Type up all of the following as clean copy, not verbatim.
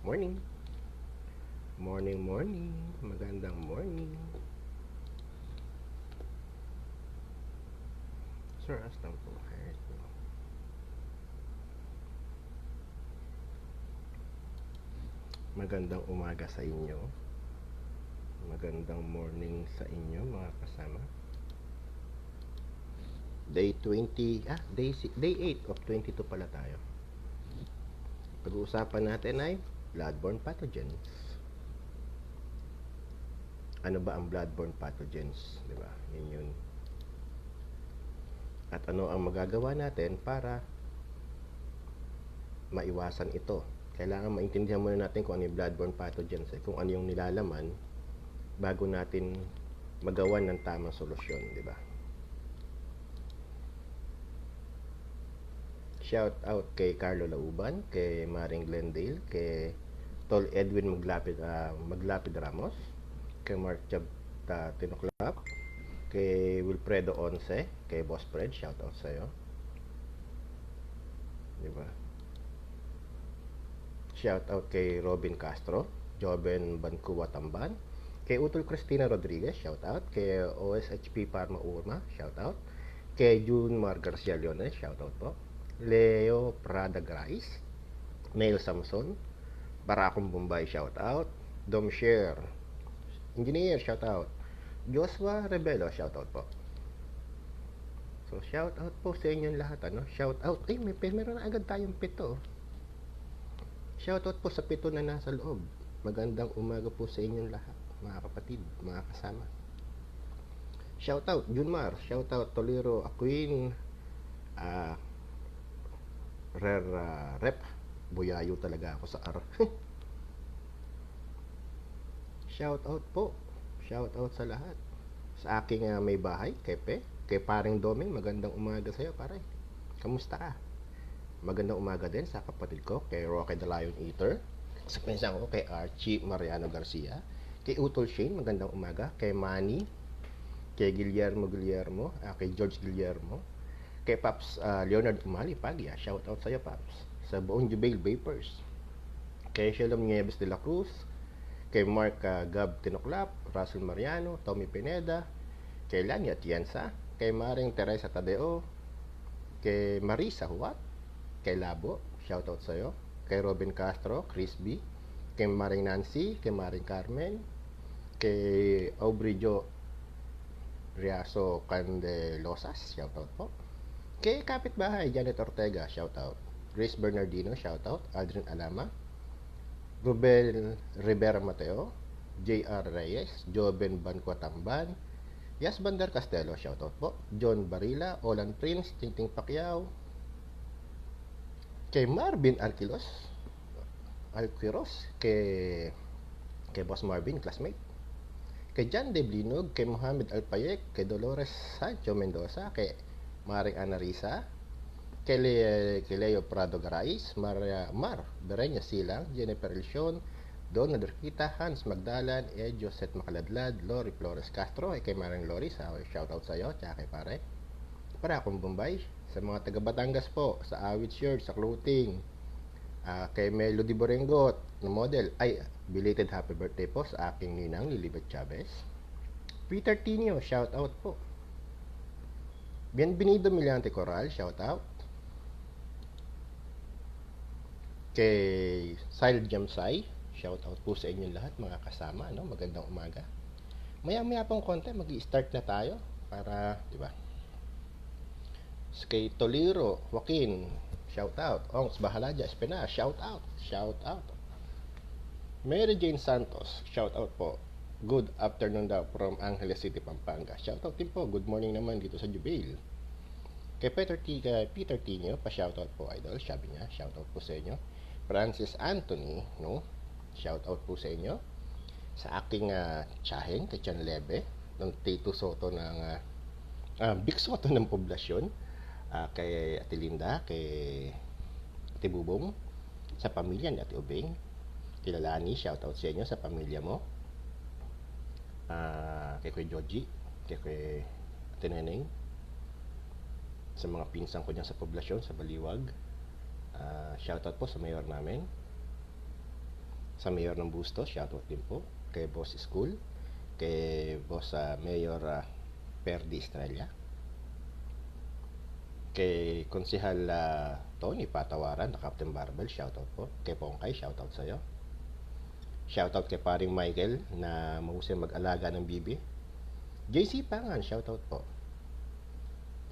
Morning. Morning, morning. Magandang morning. Sir Aston po. Magandang umaga sa inyo. Magandang morning sa inyo mga kasama. Day 20, day 8 of 22 pala tayo. Pag-uusapan natin ay bloodborne pathogens. Ano ba ang bloodborne pathogens? Diba? Yun. At ano ang magagawa natin para maiwasan ito? Kailangan maintindihan muna natin kung ano yung bloodborne pathogens, kung ano yung nilalaman bago natin magawa ng tamang solusyon, di ba? Shout out kay Carlo Lauban, kay Maring Glendale, kay Tol Edwin Maglapid Ramos, kay Mark Chab Tinoklap, kay Wilfredo Once, kay Boss Fred, shout out sa'yo. Di ba? Shout out kay Robin Castro, Joven Bancuwa Tamban, kay Utol Cristina Rodriguez, shout out, kay OSHP Parma Urma, shout out, kay June Mar Garcia Leones, shout out po, Leo Prada Grice, Neil Samson, Barakong Bombay, shout out, Dom Share, Engineer, shout out, Joshua Rebelo, shout out po. So shout out po sa inyong lahat, ano? Shout out. Meron na agad tayong 7. Shoutout po sa 7 na nasa loob. Magandang umaga po sa inyong lahat, mga kapatid, mga kasama. Shoutout Junmar, shoutout Tolero Aquin, Rep. Buyayo talaga ako sa R. Shoutout po. Shoutout sa lahat. Sa aking may bahay, kay paring Doming, magandang umaga sa'yo, pare. Kamusta ka? Magandang umaga din sa kapatid ko, kay Rocky the Lion Eater. Sa pinsan ko, kay Archie Mariano Garcia. Kay Utol Shane, magandang umaga. Kay Manny, kay Guillermo, kay George Guillermo. Kay Paps Leonard Umali Pagya, shout out sa'yo Paps. Sa buong Jubail Vapors. Kay Shalom Nieves de la Cruz. Kay Mark Gab Tinoklap, Russell Mariano, Tommy Pineda. Kay Lania Tienza. Kay Maring Teresa Tadeo. Kay Marisa Huat. Kay Labo, shoutout sa'yo. Kay Robin Castro, Chris B. Kay Maring Nancy, kay Maring Carmen. Kay Aubrey Jo Riaso Candelosas, shoutout po. Kay Kapitbahay, Janet Ortega, shoutout. Grace Bernardino, shoutout. Aldrin Alama. Rubel Rivera Mateo. J.R. Reyes, Joven Banquatamban. Yas Bandar Castelo, shoutout po. John Barila, Olan Prince, Tingting Pacquiao. Kay Marvin Alquiros, kay Boss Marvin, classmate. Kay John De Blinog, kay Mohamed Alpayek, kay Dolores Sancho Mendoza, kay Maring Anarisa, kay Leo Prado Garais, Mar Berenya Silang, Jennifer Elsion, Don Naderquita, Hans Magdalan, Josette Makaladlad, Lori Flores Castro, kay Maring Lori, shoutout sa'yo, tsaka kay pare. Para akong Bombay, sa mga taga Batangas po, sa Awit Shirt, sa clothing, kay Melody Borengot na model, belated happy birthday po sa aking ninang Lilibet Chavez. Peter Tinio, shout out po. Bienvenido Miliante Coral, shout out. Kay Sile Jamsay, shout out po sa inyong lahat mga kasama, no? Magandang umaga. Maya pong konti, magi-start na tayo para, di ba? Kay Toliro Joaquin, shout out. Ongs Bahalaja Espina, shout out. Mary Jane Santos, shout out po. Good afternoon daw from Angeles City, Pampanga. Shout out din po. Good morning naman dito sa Jubail. Kay Peter Tino, pa-shout out po idol. Sabi niya, shout out po sa inyo. Francis Anthony, no? Shout out po sa inyo. Sa aking tiyaheng, kay Chan Lebe, ng Tito Soto ng Big Soto ng poblasyon. Kay Ate Linda, kay Ate Bubong, sa pamilya ni Ate Ubing, kilalani, shoutout sa inyo sa pamilya mo. Kay Kuya Joji, kay Ate Neneng, sa mga pinsan ko dyan sa poblasyon, sa Baliwag. Shoutout po sa mayor namin. Sa Mayor ng Bustos, shoutout din po. Kay Boss School, kay Boss Mayor Perdi Estrella, kay Konsehal Tony Patawaran na Captain Barbel, shoutout po. Kay Pongkay, shoutout sa'yo. Shoutout kay paring Michael na mahusay mag-alaga ng bibi. JC Pangan, shoutout po.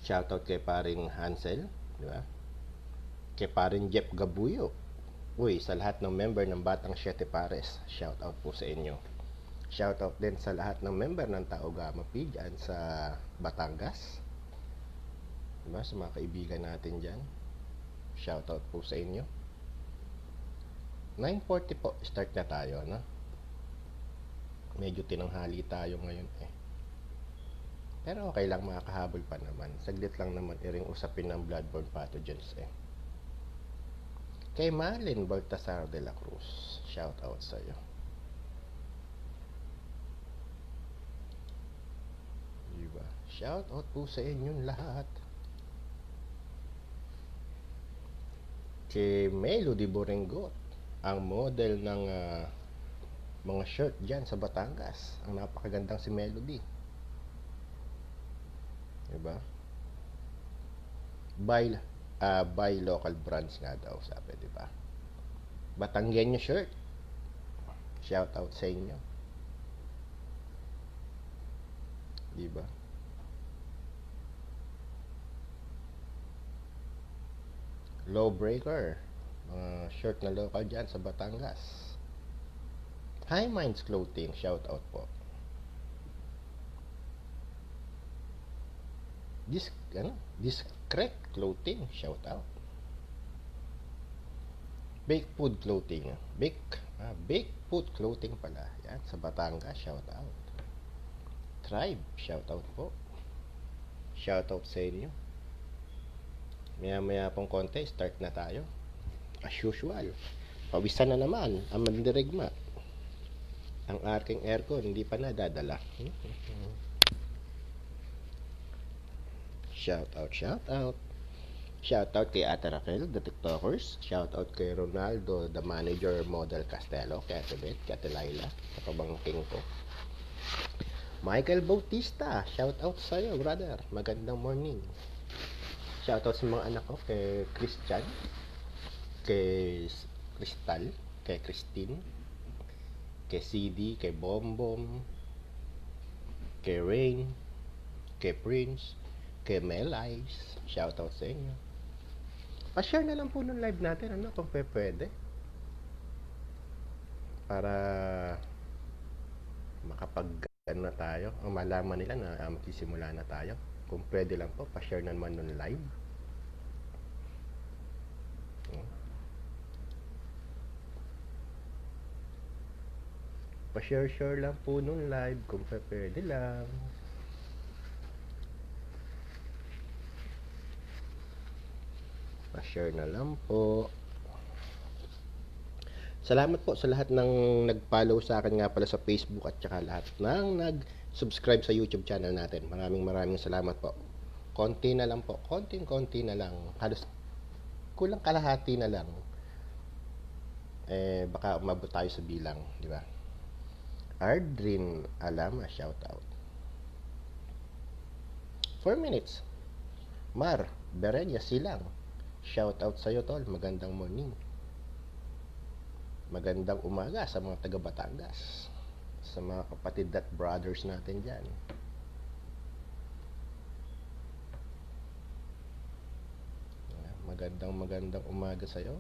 Shoutout kay paring Hansel, di ba? Kay paring Jeff Gabuyo. Uy, sa lahat ng member ng Batang Siete Pares, shoutout po sa inyo. Shoutout din sa lahat ng member ng Tao Gama P dyan sa Batangas. Diba? Sa mga kaibigan natin dyan. Shoutout po sa inyo. 9:40 po, start na tayo, no? Medyo tinanghali tayo ngayon eh. Pero okay lang, makakahabol pa naman. Saglit lang naman iring usapin ng bloodborne pathogens eh. Kay Marlene Baltasar de la Cruz, shoutout sa'yo. Diba? Shoutout po sa inyong lahat. Kay Melody Borengot, ang model ng mga shirt dyan sa Batangas. Ang napakagandang si Melody. Diba? Buy local brands nga daw, sabi, diba? Batanggenyo shirt. Shoutout sa inyo. Diba? Lawbreaker, mga shirt na local dyan sa Batangas. High Minds Clothing, shoutout po. Discreet Clothing, shoutout. Baked Food Clothing, Baked Food Clothing pala, yan, sa Batangas, shoutout. Tribe, shoutout po. Shoutout sa inyo. Maya pong konti, start na tayo. As usual, pawisan na naman ang mandirigma. Ang aking aircon hindi pa nadadala. Shoutout. Shoutout kay Ate Raquel, the TikTokers. Shoutout kay Ronaldo, the manager model Castelo. Kay Ate Beth, kay Ate Laila, kapabangking ko. Michael Bautista, shoutout sa'yo, brother. Magandang morning. Shoutout sa mga anak ko, kay Christian, kay Crystal, kay Christine, kay CD, kay Bombom, kay Rain, kay Prince, kay Melice. Shoutout sa inyo. Pa-share na lang po ng live natin, ano, kung pwede. Para makapag-ano na tayo, malaman nila na magsisimula na tayo. Kung pwede lang po, pa-share na naman ng live. Pa-share lang po nung live kung pwede lang. Pa-share na lang po. Salamat po sa lahat ng nag-follow sa akin nga pala sa Facebook at saka lahat ng nag-subscribe sa YouTube channel natin. Maraming salamat po. Konti na lang po. Konti na lang. Halos kulang kalahati na lang. Baka umabot tayo sa bilang, di ba? Ardrin Alama, shout out. 4 minutes. Mar Berenya Silang, shout out sa'yo tol. Magandang morning. Magandang umaga sa mga taga Batangas, sa mga kapatid at brothers natin dyan. Magandang umaga sa'yo.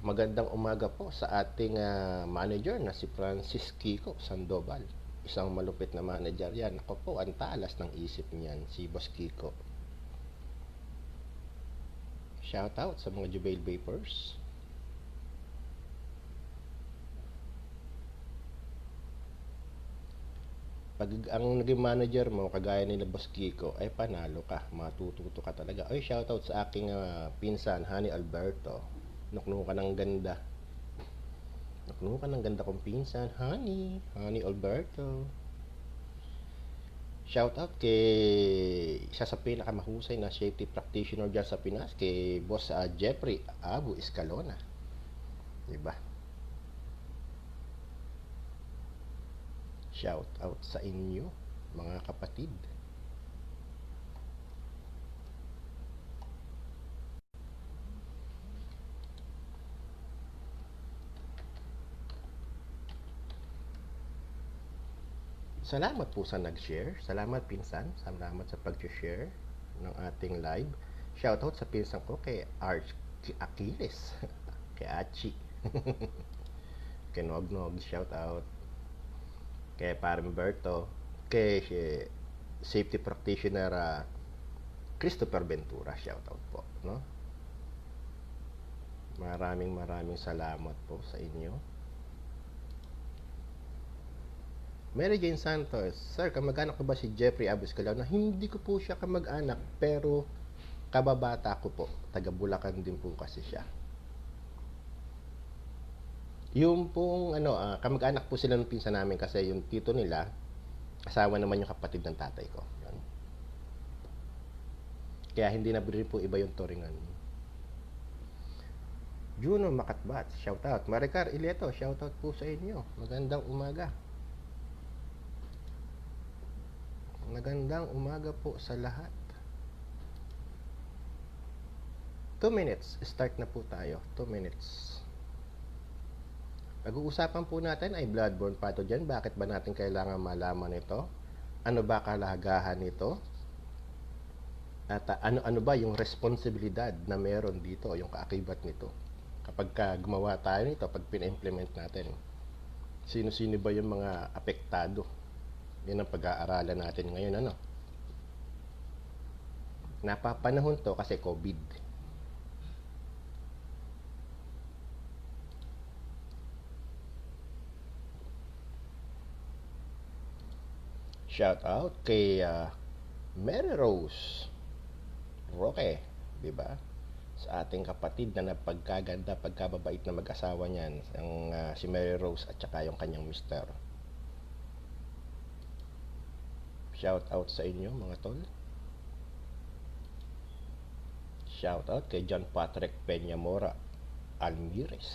Magandang umaga po sa ating manager na si Francis Kiko Sandoval. Isang malupit na manager yan. Ako po, ang talas ng isip niyan, si Boss Kiko. Shout out sa mga Jubail Vapors. Pag ang naging manager mo, kagaya nila Boss Kiko, ay panalo ka, matututo ka talaga. Ay, shoutout sa aking pinsan, Honey Alberto. Nuknukan ng ganda. Nuknukan ng ganda kong pinsan, Honey Alberto. Shoutout kay isa sa pinakamahusay na safety practitioner dyan sa Pinas, kay Boss Jeffrey Abu Escalona. Diba? Shout out sa inyo, mga kapatid. Salamat po sa nag-share. Salamat pinsan. Salamat sa pag-share ng ating live. Shoutout sa pinsan ko kay Achilles. Kay Achi. Kay Nognog. Shoutout. Kay Parimberto. Kay safety practitioner Christopher Ventura. Shoutout po. No? Maraming salamat po sa inyo. Mary Jane Santos, Sir, kamag-anak ko ba si Jeffrey Abiscalao? Na hindi ko po siya kamag-anak, pero kababata ko po. Taga Bulacan din po kasi siya. Yung pong kamag-anak po sila ng pinsan namin kasi yung tito nila, asawa naman yung kapatid ng tatay ko. Yun. Kaya hindi na rin po iba yung turingan. Juno Makatbat, shoutout. Maricar Ileto, shoutout po sa inyo. Magandang umaga. Magandang umaga po sa lahat. 2 minutes. Start na po tayo. 2 minutes. Pag-uusapan po natin ay bloodborne pathogen. Bakit ba natin kailangan malaman ito? Ano ba kalagahan nito? At ano ba yung responsibilidad na meron dito, yung kaakibat nito? Kapag gumawa tayo nito, pag pina-implement natin, sino-sino ba yung mga apektado? Yan ang pag-aaralan natin ngayon, Napapanahon to kasi COVID. Shout out kay Mary Rose Roque, di ba? Sa ating kapatid na napagkaganda, pagkababait na mag-asawa niyan, ang si Mary Rose at saka yung kanyang mister. Shout out sa inyo, mga tol. Shout out kay John Patrick Peñamora Almires.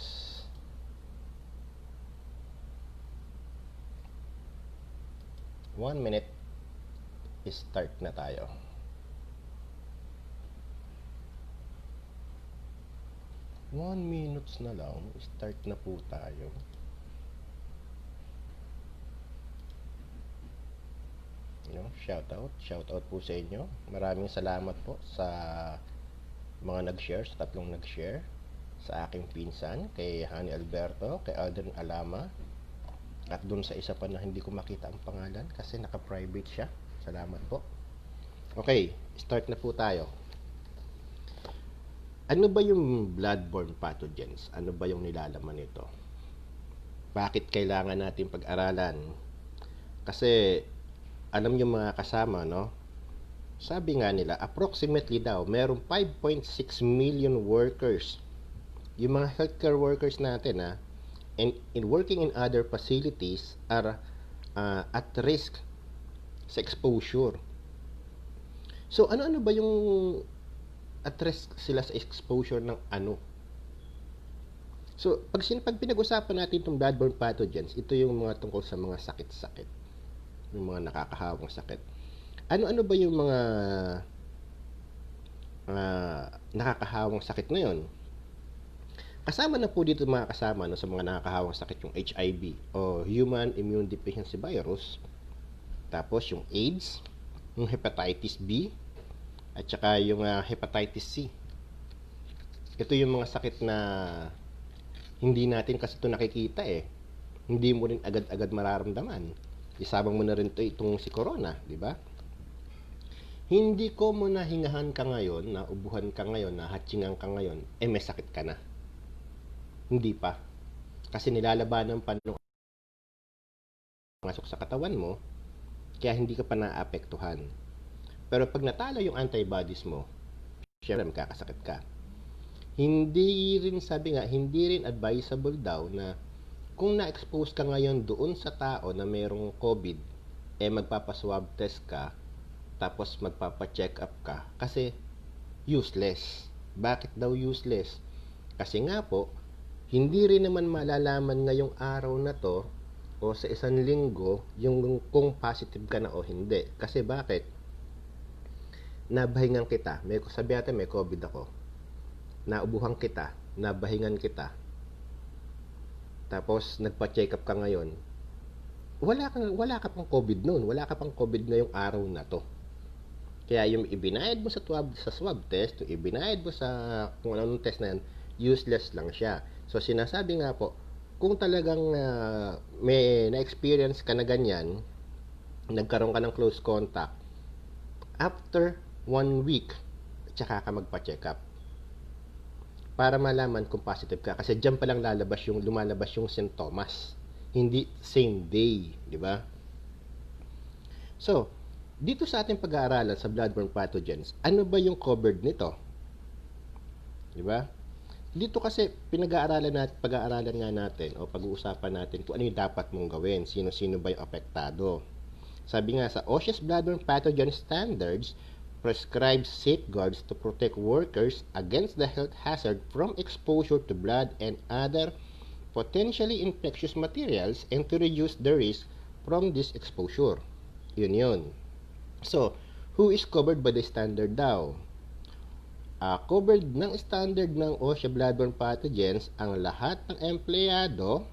One minute, start na tayo. One minutes na lang, start na po tayo. Shout out po sa inyo. Maraming salamat po sa mga nag-share, sa tatlong nag-share, sa aking pinsan, kay Hani Alberto, kay Aldrin Alama, at dun sa isa pa na hindi ko makita ang pangalan kasi naka-private siya. Salamat po. Okay, start na po tayo. Ano ba yung bloodborne pathogens? Ano ba yung nilalaman nito? Bakit kailangan natin pag-aralan? Kasi alam nyo mga kasama, sabi nga nila, approximately daw, merong 5.6 million workers. Yung mga healthcare workers natin, and working in other facilities are at risk sa exposure. So, ano ba yung at risk sila sa exposure ng ano? So, pag pinag-usapan natin itong bloodborne pathogens, ito yung mga tungkol sa mga sakit-sakit. Yung mga nakakahawang sakit. Ano ba yung mga nakakahawang sakit na yun? Kasama na po dito mga kasama sa mga nakakahawang sakit yung HIV o Human Immune Deficiency Virus, tapos yung AIDS, yung Hepatitis B, at saka yung Hepatitis C. Ito yung mga sakit na hindi natin kasi ito nakikita Hindi mo rin agad-agad mararamdaman. Isabang mo na rin itong si Corona, di ba? Hindi ko mo nahingahan ka ngayon, na ubuhan ka ngayon, na hatsingan ka ngayon, may sakit ka na. Hindi pa. Kasi nilalabanan pa nung masok sa katawan mo, kaya hindi ka pa naapektuhan. Pero pag natalo yung antibodies mo, syempre magkakasakit ka. Hindi rin advisable daw na kung na-expose ka ngayon doon sa tao na mayroong COVID, magpapaswab test ka, tapos magpapa-check up ka, kasi useless. Bakit daw useless? Kasi nga po, hindi rin naman malalaman ngayong araw na to o sa isang linggo yung kung positive ka na o hindi. Kasi bakit? Nabahingan kita. Sabi natin may COVID ako. Naubuhan kita. Nabahingan kita. Tapos nagpa-check up ka ngayon. Wala ka pang COVID noon. Wala ka pang COVID ngayong araw na to. Kaya yung ibinayad mo sa swab test, yung ibinayad mo sa kung anong test na yan, useless lang siya. So sinasabi nga po, kung talagang may na-experience ka na ganyan, nagkaroon ka ng close contact, after 1 week, tsaka ka magpa-check up. Para malaman kung positive ka. Kasi dyan pa lang lumalabas yung sintomas. Hindi same day, di ba? So, dito sa ating pag-aaralan sa bloodborne pathogens, ano ba yung covered nito? Di ba? Dito kasi pag-aaralan nga natin o pag-uusapan natin kung ano yung dapat mong gawin, sino-sino ba yung apektado. Sabi nga sa OSHA's Bloodborne Pathogen Standards prescribes safeguards to protect workers against the health hazard from exposure to blood and other potentially infectious materials and to reduce the risk from this exposure. Yun. So, who is covered by the standard daw? Covered ng standard ng OSHA bloodborne pathogens ang lahat ng empleyado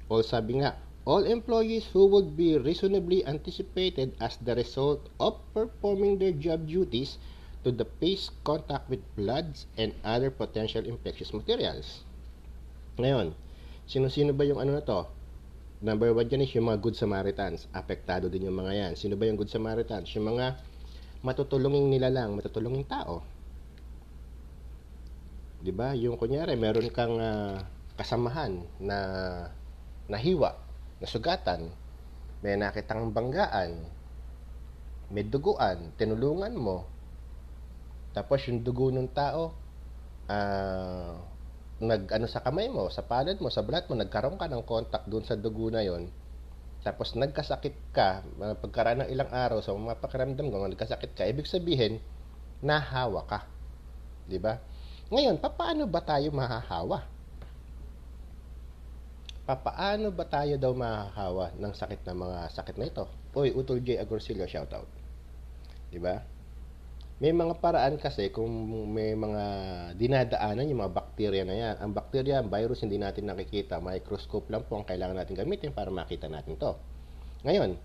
o sabi nga, all employees who would be reasonably anticipated as the result of performing their job duties to the face contact with bloods and other potential infectious materials. Ngayon, sino-sino ba yung ano na to? Number 1 dyan is yung mga Good Samaritans. Apektado din yung mga yan. Sino ba yung Good Samaritans? Yung mga matutulungin tao. Diba? Yung kunyari, meron kang kasamahan na nahiwa, nasugatan, may nakitang banggaan, may duguan, tinulungan mo, tapos yung dugo ng tao, nag-ano sa kamay mo, sa palad mo, sa balat mo, nagkaroon ka ng contact dun sa dugo na yon, tapos nagkasakit ka, pagkaraan ng ilang araw, sa mga pakiramdam mo, nagkasakit ka, ibig sabihin, nahawa ka. Diba? Ngayon, paano ba tayo mahahawa? Paano ba tayo daw mahahawa ng sakit na mga sakit na ito? Uy, Utol J. Agorsilio, shoutout. Diba? May mga paraan kasi kung may mga dinadaanan yung mga bakterya na yan. Ang bakterya, ang virus, hindi natin nakikita. Microscope lang po ang kailangan natin gamitin para makita natin to. Ngayon,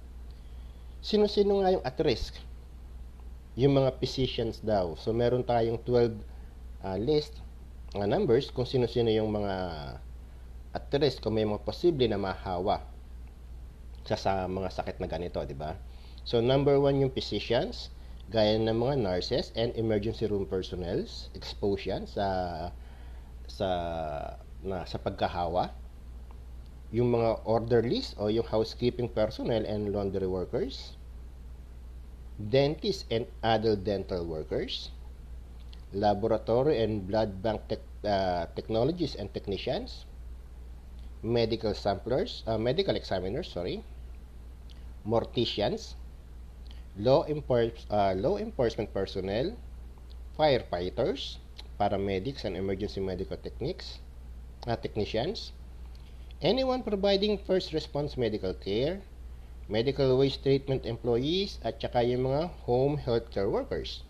sino-sino nga yung at risk? Yung mga physicians daw. So, meron tayong 12 list, numbers, kung sino-sino yung mga at risk, kung may mga posible na mahawa sa mga sakit na ganito, di ba? So, number 1 yung physicians, gaya ng mga nurses and emergency room personnel, exposed yan sa pagkahawa. Yung mga orderlies o yung housekeeping personnel and laundry workers, dentists and other dental workers, laboratory and blood bank technologists and technicians, medical examiners, morticians, law enforcement personnel, firefighters, paramedics and emergency medical technicians, anyone providing first response medical care, medical waste treatment employees, at saka yung mga home healthcare workers.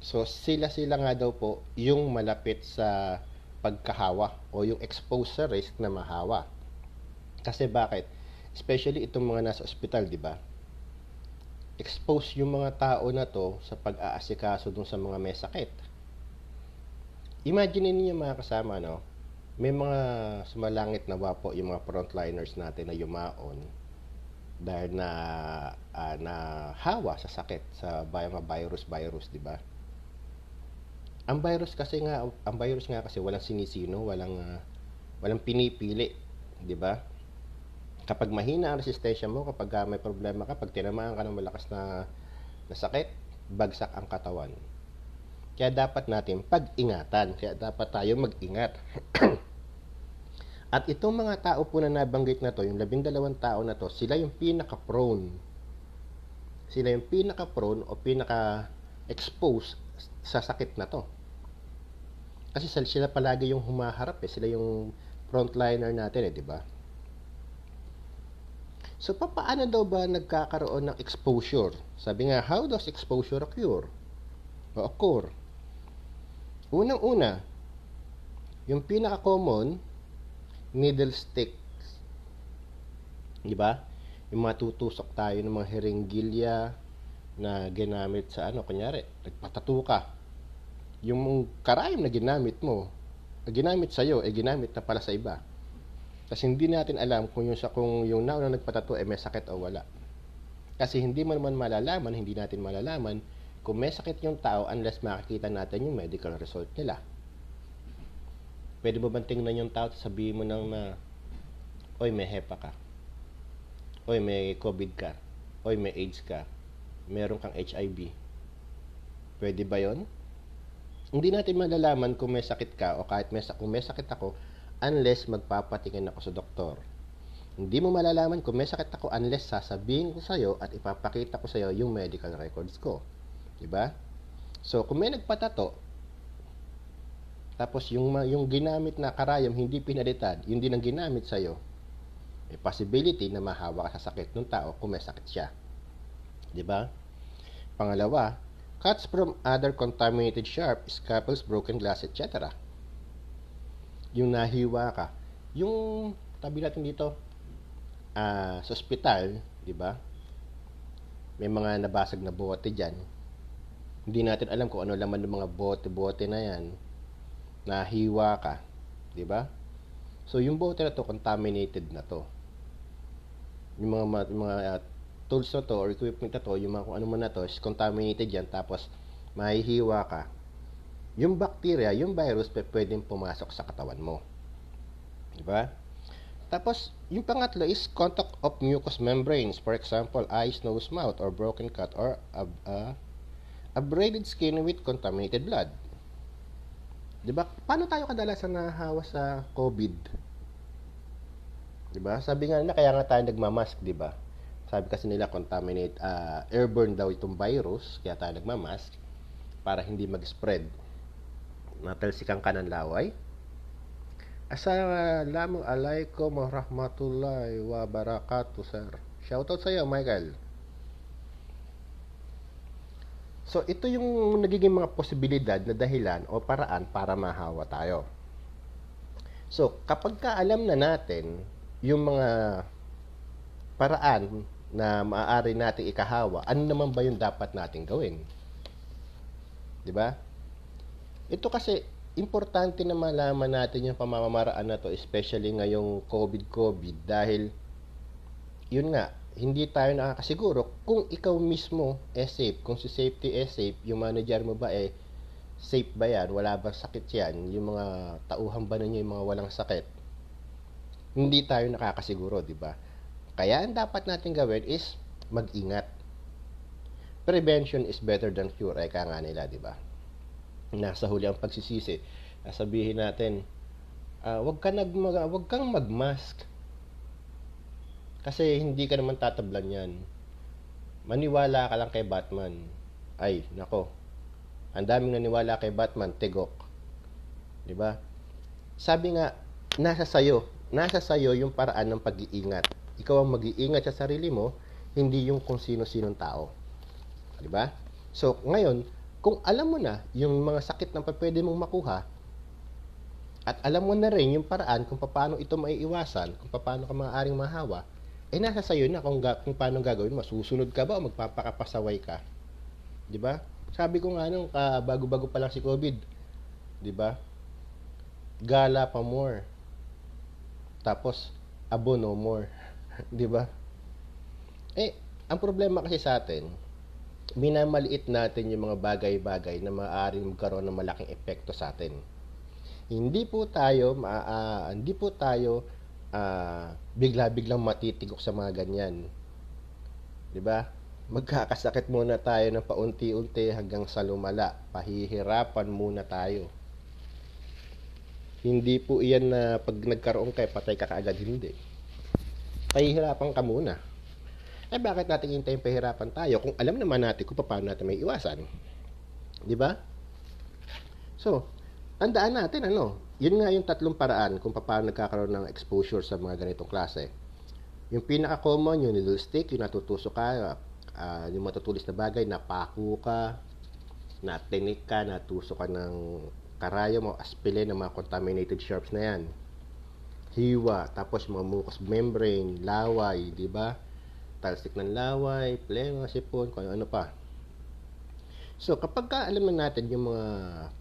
So, sila nga daw po yung malapit sa pagkahawa o yung exposed sa risk na mahawa. Kasi bakit? Especially itong mga nasa ospital, di ba? Exposed yung mga tao na to sa pag-aasikaso dun sa mga may sakit. Imagine niyo mga kasama, no? May mga sumalangit na po yung mga frontliners natin na yumaon dahil na hawa sa sakit sa mga virus, di ba? Ang virus nga kasi walang sinisino, walang pinipili, 'di ba? Kapag mahina ang resistensya mo, kapag may problema ka, pag tinamaan ka ng malakas na sakit, bagsak ang katawan. Kaya dapat natin pag-ingatan, kaya dapat tayo mag-ingat. At itong mga tao po na nabanggit na to, yung 12 tao na to, sila yung pinaka-prone. Sila yung pinaka-prone o pinaka-exposed sa sakit na to. Kasi sila palagi yung humaharap sila yung frontliner natin di ba? So, paano daw ba nagkakaroon ng exposure? Sabi nga, how does exposure occur? O occur? Unang-una, yung pinaka-common, needle stick. Di ba? Yung matutusok tayo ng mga heringgilya na ginamit sa kunyari, nagpatato ka. Yung karayom na ginamit mo, ginamit sa'yo, ginamit na pala sa iba. Kasi hindi natin alam kung yung nauna nagpatato may sakit o wala. Kasi hindi mo naman malalaman, hindi natin malalaman kung may sakit yung tao unless makikita natin yung medical result nila. Pwede mo bang tingnan yung tao at sabihin mo nang na, oy, may HEPA ka. Oy, may COVID ka. Oy, may AIDS ka. Meron kang HIV. Pwede ba yon? Hindi natin malalaman kung may sakit ka o kahit kung may sakit ako unless magpapatingin ako sa doktor. Hindi mo malalaman kung may sakit ako unless sasabihin ko sa'yo at ipapakita ko sa'yo yung medical records ko. Diba? So, kung may nagpatato, tapos yung ginamit na karayom hindi pinalitan, yun din ang ginamit sa'yo, may possibility na mahawa ka sa sakit ng tao kung may sakit siya. Diba? Pangalawa, cuts from other contaminated sharp, scalpels, broken glass, etc. Yung nahiwa ka. Yung tabi natin dito, sa ospital, di ba? May mga nabasag na bote dyan. Hindi natin alam kung ano laman ng mga bote-bote na yan. Nahiwa ka, di ba? So yung bote na to contaminated na to. Yung mga tools na to or equipment na to, yung mga kung ano man na to is contaminated yan, tapos mahihiwa ka. Yung bacteria, yung virus, pwedeng pumasok sa katawan mo. Diba? Tapos, yung pangatlo is contact of mucous membranes. For example, eyes, nose, mouth, or broken cut, or abraded skin with contaminated blood. Diba? Paano tayo kadalasan nahahawa sa COVID? Diba? Sabi nga nila, kaya nga tayo nagmamask, diba? Sabi kasi nila contaminate, airborne daw itong virus, kaya tayo nagmamask para hindi mag-spread. Natalsikan ka ng laway. Assalamualaikum warahmatullahi wabarakatuh, sir. Shoutout sa iyo, Michael. So, ito yung nagiging mga posibilidad na dahilan o paraan para mahawa tayo. So, kapag alam na natin yung mga paraan na maaari nating ikahawa, ano naman ba yung dapat nating gawin? Diba? Ito kasi, importante na malaman natin yung pamamaraan na to, especially ngayong COVID dahil yun nga, hindi tayo nakakasiguro kung ikaw mismo safe, kung si safety safe, yung manager mo ba safe ba yan, wala ba sakit yan, yung mga tauhan ba ninyo yung mga walang sakit, hindi tayo nakakasiguro, di ba? Kaya ang dapat natin gawin is mag-ingat. Prevention is better than cure, kaya nga nila, di ba? Nasa huli ang pagsisisi. Sabihin natin, wag kang magmask. Kasi hindi ka naman tatablan yan. Maniwala ka lang kay Batman. Ay, nako. Ang daming naniwala kay Batman, tigok. 'Di ba? Sabi nga, nasa sayo yung paraan ng pag-iingat. Ikaw ang mag-iingat sa sarili mo, hindi yung kung sino-sinong tao. 'Di ba? So, ngayon, kung alam mo na yung mga sakit na pwede mong makuha, at alam mo na rin yung paraan kung paano ito maiiwasan, kung paano ka maaaring mahawa, nasa sayo na kung paano gagawin mo. Susunod ka ba o magpapakapasaway ka? Diba? Sabi ko nga nung bago-bago pa lang si COVID, diba? Gala pa more. Tapos, abo no more. Diba? Ang problema kasi sa atin, minamaliit natin yung mga bagay-bagay na maaaring magkaroon ng malaking epekto sa atin. Hindi po tayo bigla-biglang matitigok sa mga ganyan. 'Di ba? Magkakasakit muna tayo ng paunti-unti hanggang sa lumala. Pahihirapan muna tayo. Hindi po iyan na pag nagkaroon kayo patay ka kaagad, hindi. Pahihirapan ka muna. Bakit natin hintayin pahirapan tayo kung alam naman natin kung paano natin may iwasan? Di ba? So, tandaan natin, yun nga yung tatlong paraan kung paano nagkakaroon ng exposure sa mga ganitong klase. Yung pinaka-common, yung needle stick, yung natutusok ka, yung matutulis na bagay, napaku ka, natinik ka, natusok ka ng karayom o aspilin ng mga contaminated sharps na yan. Hiwa, tapos mga mucous membrane, laway, di ba? Talsik ng laway, plenga, sipon, kung ano pa. So, kapag alam na natin yung mga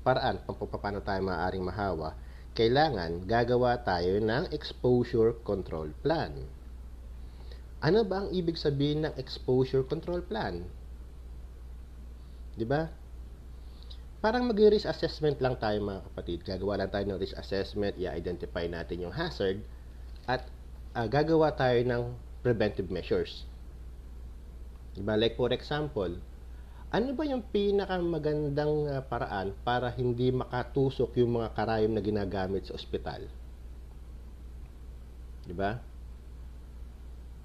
paraan paano tayo maaaring mahawa, kailangan gagawa tayo ng exposure control plan. Ano ba ang ibig sabihin ng exposure control plan? Di ba? Parang mag-risk assessment lang tayo mga kapatid. Gagawa lang tayo ng risk assessment, i-identify natin yung hazard, at gagawa tayo ng preventive measures. Diba? Like for example, ano ba yung pinakamagandang paraan para hindi makatusok yung mga karayom na ginagamit sa ospital? Diba?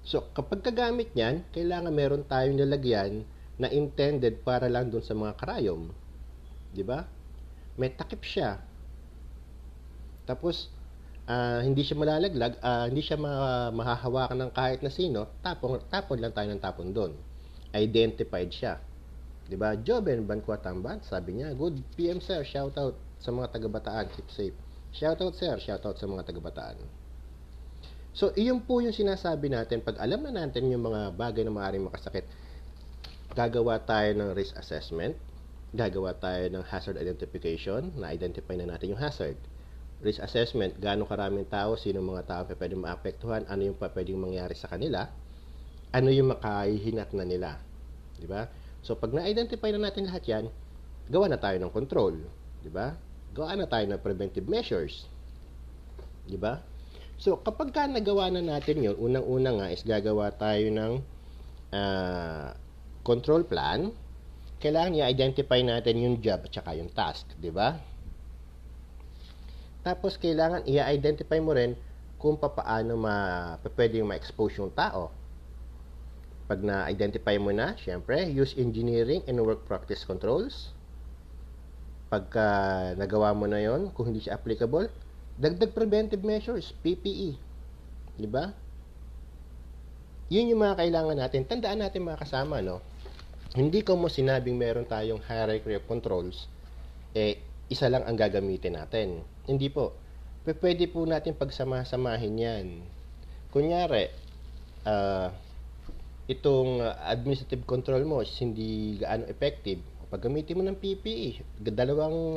So, kapag kagamit niyan, kailangan meron tayong lalagyan na intended para lang dun sa mga karayom. Diba? May takip siya. Tapos, hindi siya malalaglag, hindi siya mahahawakan ng kahit na sino, tapon lang tayo ng tapon doon. Identified siya. Diba? Joben Banquatamban, sabi niya, good PM sir, shout out sa mga taga-Bataan, keep safe. Shout out sir, shout out sa mga taga-Bataan. So, iyon po yung sinasabi natin, pag alam na natin yung mga bagay na maaaring makasakit, gagawa tayo ng risk assessment, gagawa tayo ng hazard identification, na-identify na natin yung hazard. Risk assessment, gaano karaming tao, sino mga tao pa pwedeng maapektuhan, ano yung pa pwedeng mangyari sa kanila, ano yung makahihinat na nila. Diba? So, pag na-identify na natin lahat yan, gawa na tayo ng control. Diba? Gawa na tayo ng preventive measures. Diba? So, kapag ka nagawa na natin yun, unang-una nga is gagawa tayo ng control plan. Kailangan i-identify natin yung job at saka yung task. Diba? Tapos, kailangan i-identify mo rin kung paano pwedeng ma-expose yung tao. Pag na-identify mo na, syempre, use engineering and work practice controls. Pagka nagawa mo na yon, kung hindi siya applicable, dagdag preventive measures, PPE. Diba? Yun yung mga kailangan natin. Tandaan natin mga kasama, no? Hindi ko mo sinabing meron tayong hierarchy of controls, isa lang ang gagamitin natin. Hindi po. Pwede po natin pagsama-samahin yan. Kunyari, itong administrative control mo is hindi gaano effective. Pag gamitin mo ng PPE, dalawang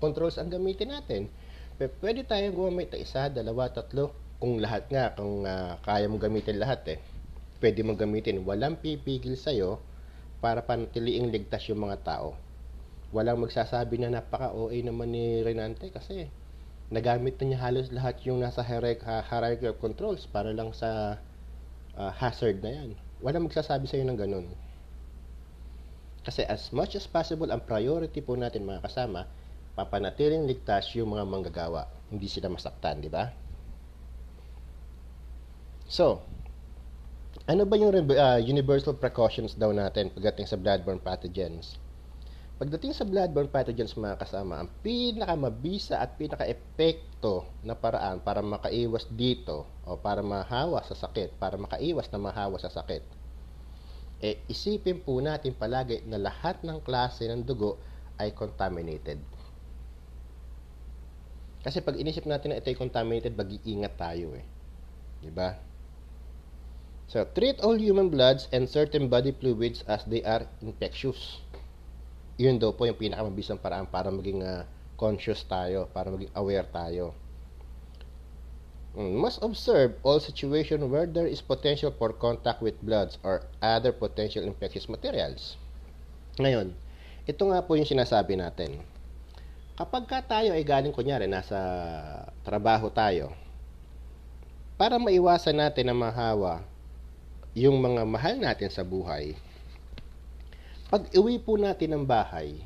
controls ang gamitin natin. Pwede tayong gumamit ng isa, dalawa, tatlo. Kung lahat nga, kung kaya mo gamitin lahat pwede mo gamitin. Walang pipigil sa'yo para panatiliing ligtas yung mga tao. Walang magsasabi na napaka-OA naman ni Renante kasi nagamit na niya halos lahat yung nasa hierarchy of controls para lang sa hazard na yan. Walang magsasabi sa'yo ng ganun. Kasi as much as possible, ang priority po natin mga kasama, papanatiling ligtas yung mga manggagawa. Hindi sila masaktan, di ba? So, ano ba yung universal precautions daw natin pagdating sa bloodborne pathogens? Pagdating sa bloodborne pathogens mga kasama, ang pinakamabisa at pinaka-epekto na paraan para makaiwas dito o para mahawa sa sakit, para makaiwas na mahawa sa sakit, isipin po natin palagi na lahat ng klase ng dugo ay contaminated. Kasi pag inisip natin na ito ay contaminated, mag-iingat tayo diba? So, treat all human bloods and certain body fluids as they are infectious. Yun daw po yung pinakamabisang paraan para maging conscious tayo, para maging aware tayo. Must observe all situations where there is potential for contact with bloods or other potential infectious materials. Ngayon, ito nga po yung sinasabi natin. Kapag ka tayo ay galing, kunyari, nasa trabaho tayo, para maiwasan natin na mahawa yung mga mahal natin sa buhay, pag iwi po natin ng bahay,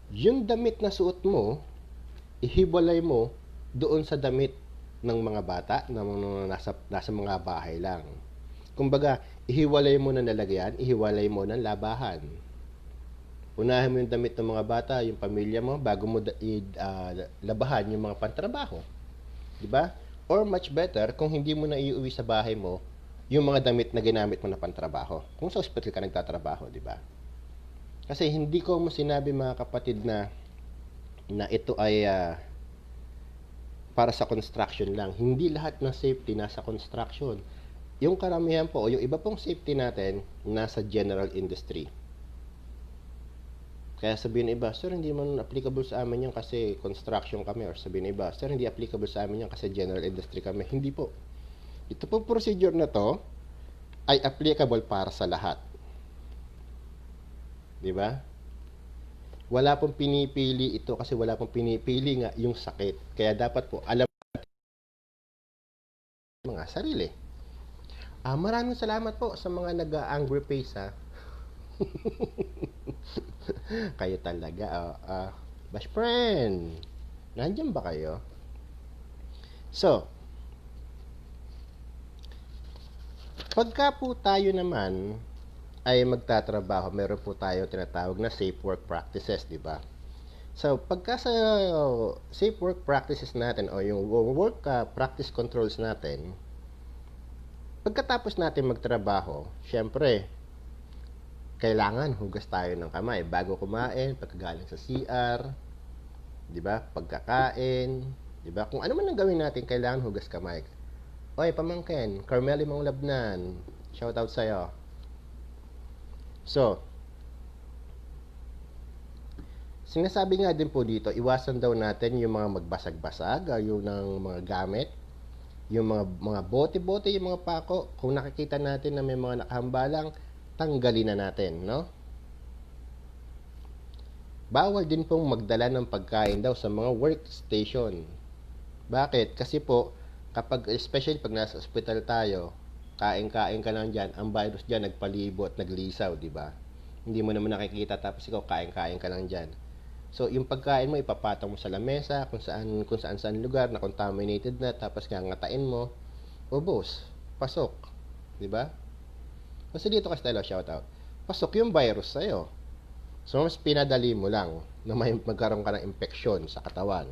yung damit na suot mo, ihiwalay mo doon sa damit ng mga bata na nasa mga bahay lang. Kumbaga, ihiwalay mo ng lalagyan, ihiwalay mo ng labahan. Unahin mo yung damit ng mga bata, yung pamilya mo, bago mo labahan yung mga pantrabaho. Diba? Or much better, kung hindi mo na iuwi sa bahay mo, yung mga damit na ginamit mo na pantrabaho. Kung sa ospital ka nagtatrabaho, di ba? Kasi hindi ko mo sinabi mga kapatid na ito ay para sa construction lang. Hindi lahat ng safety nasa construction. Yung karamihan po o yung iba pong safety natin nasa general industry. Kaya sabihin iba, sir, hindi man applicable sa amin yan kasi construction kami. Or sabihin iba, sir, hindi applicable sa amin yan kasi general industry kami. Hindi po. Ito po procedure na to ay applicable para sa lahat. Di ba? Wala pong pinipili ito kasi wala pong pinipili nga yung sakit. Kaya dapat po alam mga sarili. Maraming salamat po sa mga nag-angry face ha. Kayo talaga. Best friend. Nandiyan ba kayo? So, pagka po tayo naman ay magtatrabaho, meron po tayo tinatawag na safe work practices, di ba? So, pagka sa safe work practices natin o yung work practice controls natin, pagkatapos natin magtrabaho, syempre, kailangan hugas tayo ng kamay bago kumain, pagkagaling sa CR, di ba? Pagkakain, di ba? Kung ano man ang gawin natin, kailangan hugas kamay. Oy, pamangkin, Carmeli Manglabnan, shout out sa'yo. So, sinasabi nga din po dito, iwasan daw natin yung mga magbasag-basag, yung ng mga gamit, yung mga bote-bote, yung mga pako. Kung nakikita natin na may mga nakahambalang, tanggalin na natin, no? Bawal din pong magdala ng pagkain daw sa mga workstation. Bakit? Kasi po, especially pag nasa ospital tayo, kain-kain ka lang dyan, ang virus dyan nagpalibo at naglisaw, di ba? Hindi mo naman nakikita tapos ikaw kain-kain ka lang dyan. So, yung pagkain mo, ipapatong mo sa lamesa, kung saan lugar na contaminated na, tapos gangatain mo, ubos, pasok, di ba? Kasi dito kasi tayo, shout out, pasok yung virus sa'yo. So, mas pinadali mo lang na magkaroon ka ng infection sa katawan.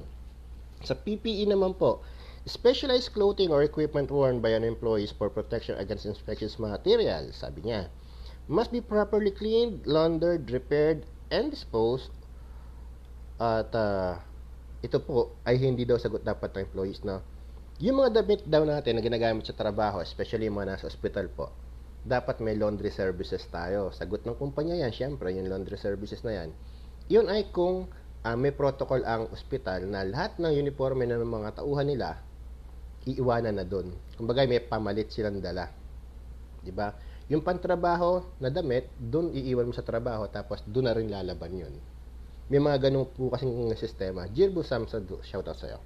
Sa PPE naman po, specialized clothing or equipment worn by an employees for protection against infectious materials, sabi niya, must be properly cleaned, laundered, repaired, and disposed. At ito po ay hindi daw sagot dapat ng employees, no? Yung mga damit daw natin na ginagamit sa trabaho, especially yung mga nasa ospital po, dapat may laundry services tayo. Sagot ng kumpanya yan, syempre, yung laundry services na yan. Yun ay kung may protocol ang ospital na lahat ng uniforme ng mga tauhan nila, iiwanan na doon. Kumbaga, may pamalit silang dala. Diba? Yung pantrabaho na damit, doon iiwan mo sa trabaho, tapos doon na rin lalaban yun. May mga ganun po kasing sistema. Jirbo Samsad, shoutout sa'yo.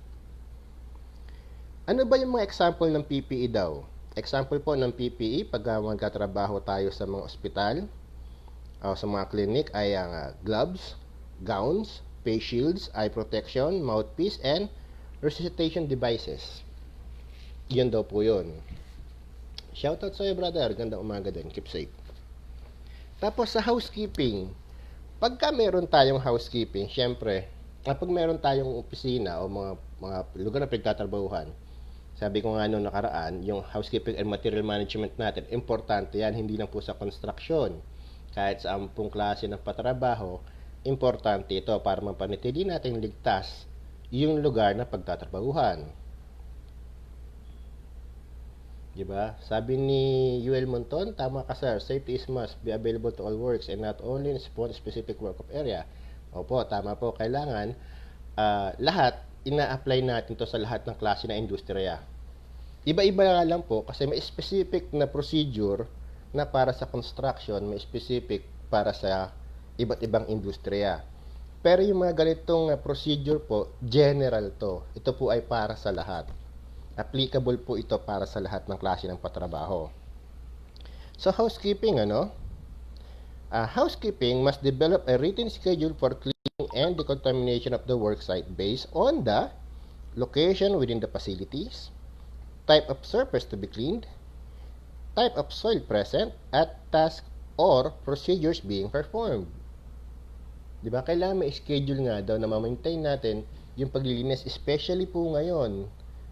Ano ba yung mga example ng PPE daw? Example po ng PPE, pag magkatrabaho tayo sa mga ospital, sa mga clinic, ay ang gloves, gowns, face shields, eye protection, mouthpiece, and resuscitation devices. Yun daw po yun. Shoutout sa'yo, brother. Gandang umaga din. Keep safe. Tapos sa housekeeping, pagka meron tayong housekeeping, syempre, kapag meron tayong opisina o mga lugar na pinagtatrabahuhan, sabi ko nga noong nakaraan, yung housekeeping and material management natin, importante yan, hindi lang po sa construction. Kahit sa ampung klase ng patrabaho, importante ito para mapanatili natin ligtas yung lugar na pagtatrabahuhan. Diba? Sabi ni Yuel Monton, tama ka sir, safety is must be available to all works and not only in specific work of area. Opo, tama po, kailangan lahat, ina-apply natin to sa lahat ng klase na industriya. Iba-iba lang po kasi may specific na procedure na para sa construction, may specific para sa iba't ibang industriya. Pero yung mga ganitong procedure po, general to. Ito po ay para sa lahat. Applicable po ito para sa lahat ng klase ng patrabaho. So, housekeeping, housekeeping must develop a written schedule for cleaning and decontamination of the worksite based on the location within the facilities, type of surface to be cleaned, type of soil present, at task or procedures being performed. Diba? Kailangan may schedule nga daw na ma-maintain natin yung paglilinis, especially po ngayon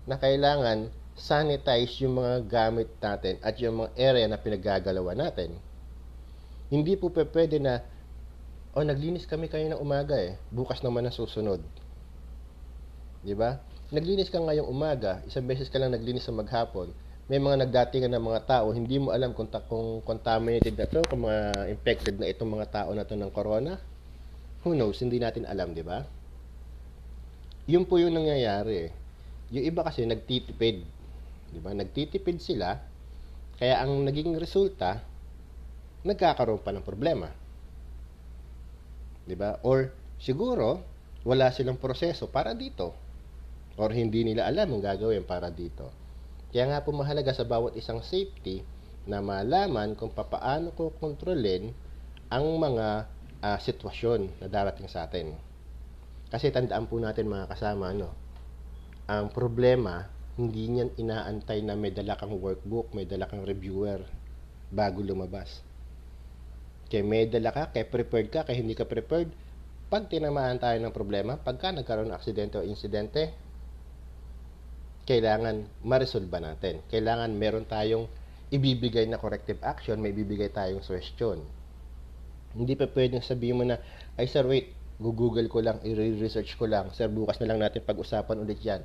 na kailangan sanitize yung mga gamit natin at yung mga area na pinaggagalawan natin. Hindi po pwede na, naglinis kami kayo ng umaga bukas naman ang susunod. Di ba? Naglinis ka ngayong umaga, isang beses ka lang naglinis sa maghapon, may mga nagdatingan ng mga tao, hindi mo alam kung contaminated na to, kung mga infected na itong mga tao na to ng corona. Who knows? Hindi natin alam, di ba? Yun po yung nangyayari. Yung iba kasi nagtitipid. Di ba? Nagtitipid sila, kaya ang naging resulta, nagkakaroon pa ng problema. Di ba? Or siguro, wala silang proseso para dito. Or hindi nila alam ang gagawin para dito. Kaya nga po mahalaga sa bawat isang safety na malaman kung paano ko kontrolin ang mga sitwasyon na darating sa atin. Kasi tandaan po natin mga kasama, ang problema, hindi niyan inaantay na may dala kang workbook, may dala kang reviewer bago lumabas. Kaya may dala ka, kaya prepared ka, kaya hindi ka prepared. Pag tinamaan tayo ng problema, pagka nagkaroon ng aksidente o insidente, kailangan ma-resolve natin. Kailangan meron tayong ibibigay na corrective action, may ibibigay tayong suggestion. Hindi pa pwedeng sabihin mo na, ay sir, wait, Google ko lang, i-research ko lang. Sir, bukas na lang natin pag-usapan ulit yan.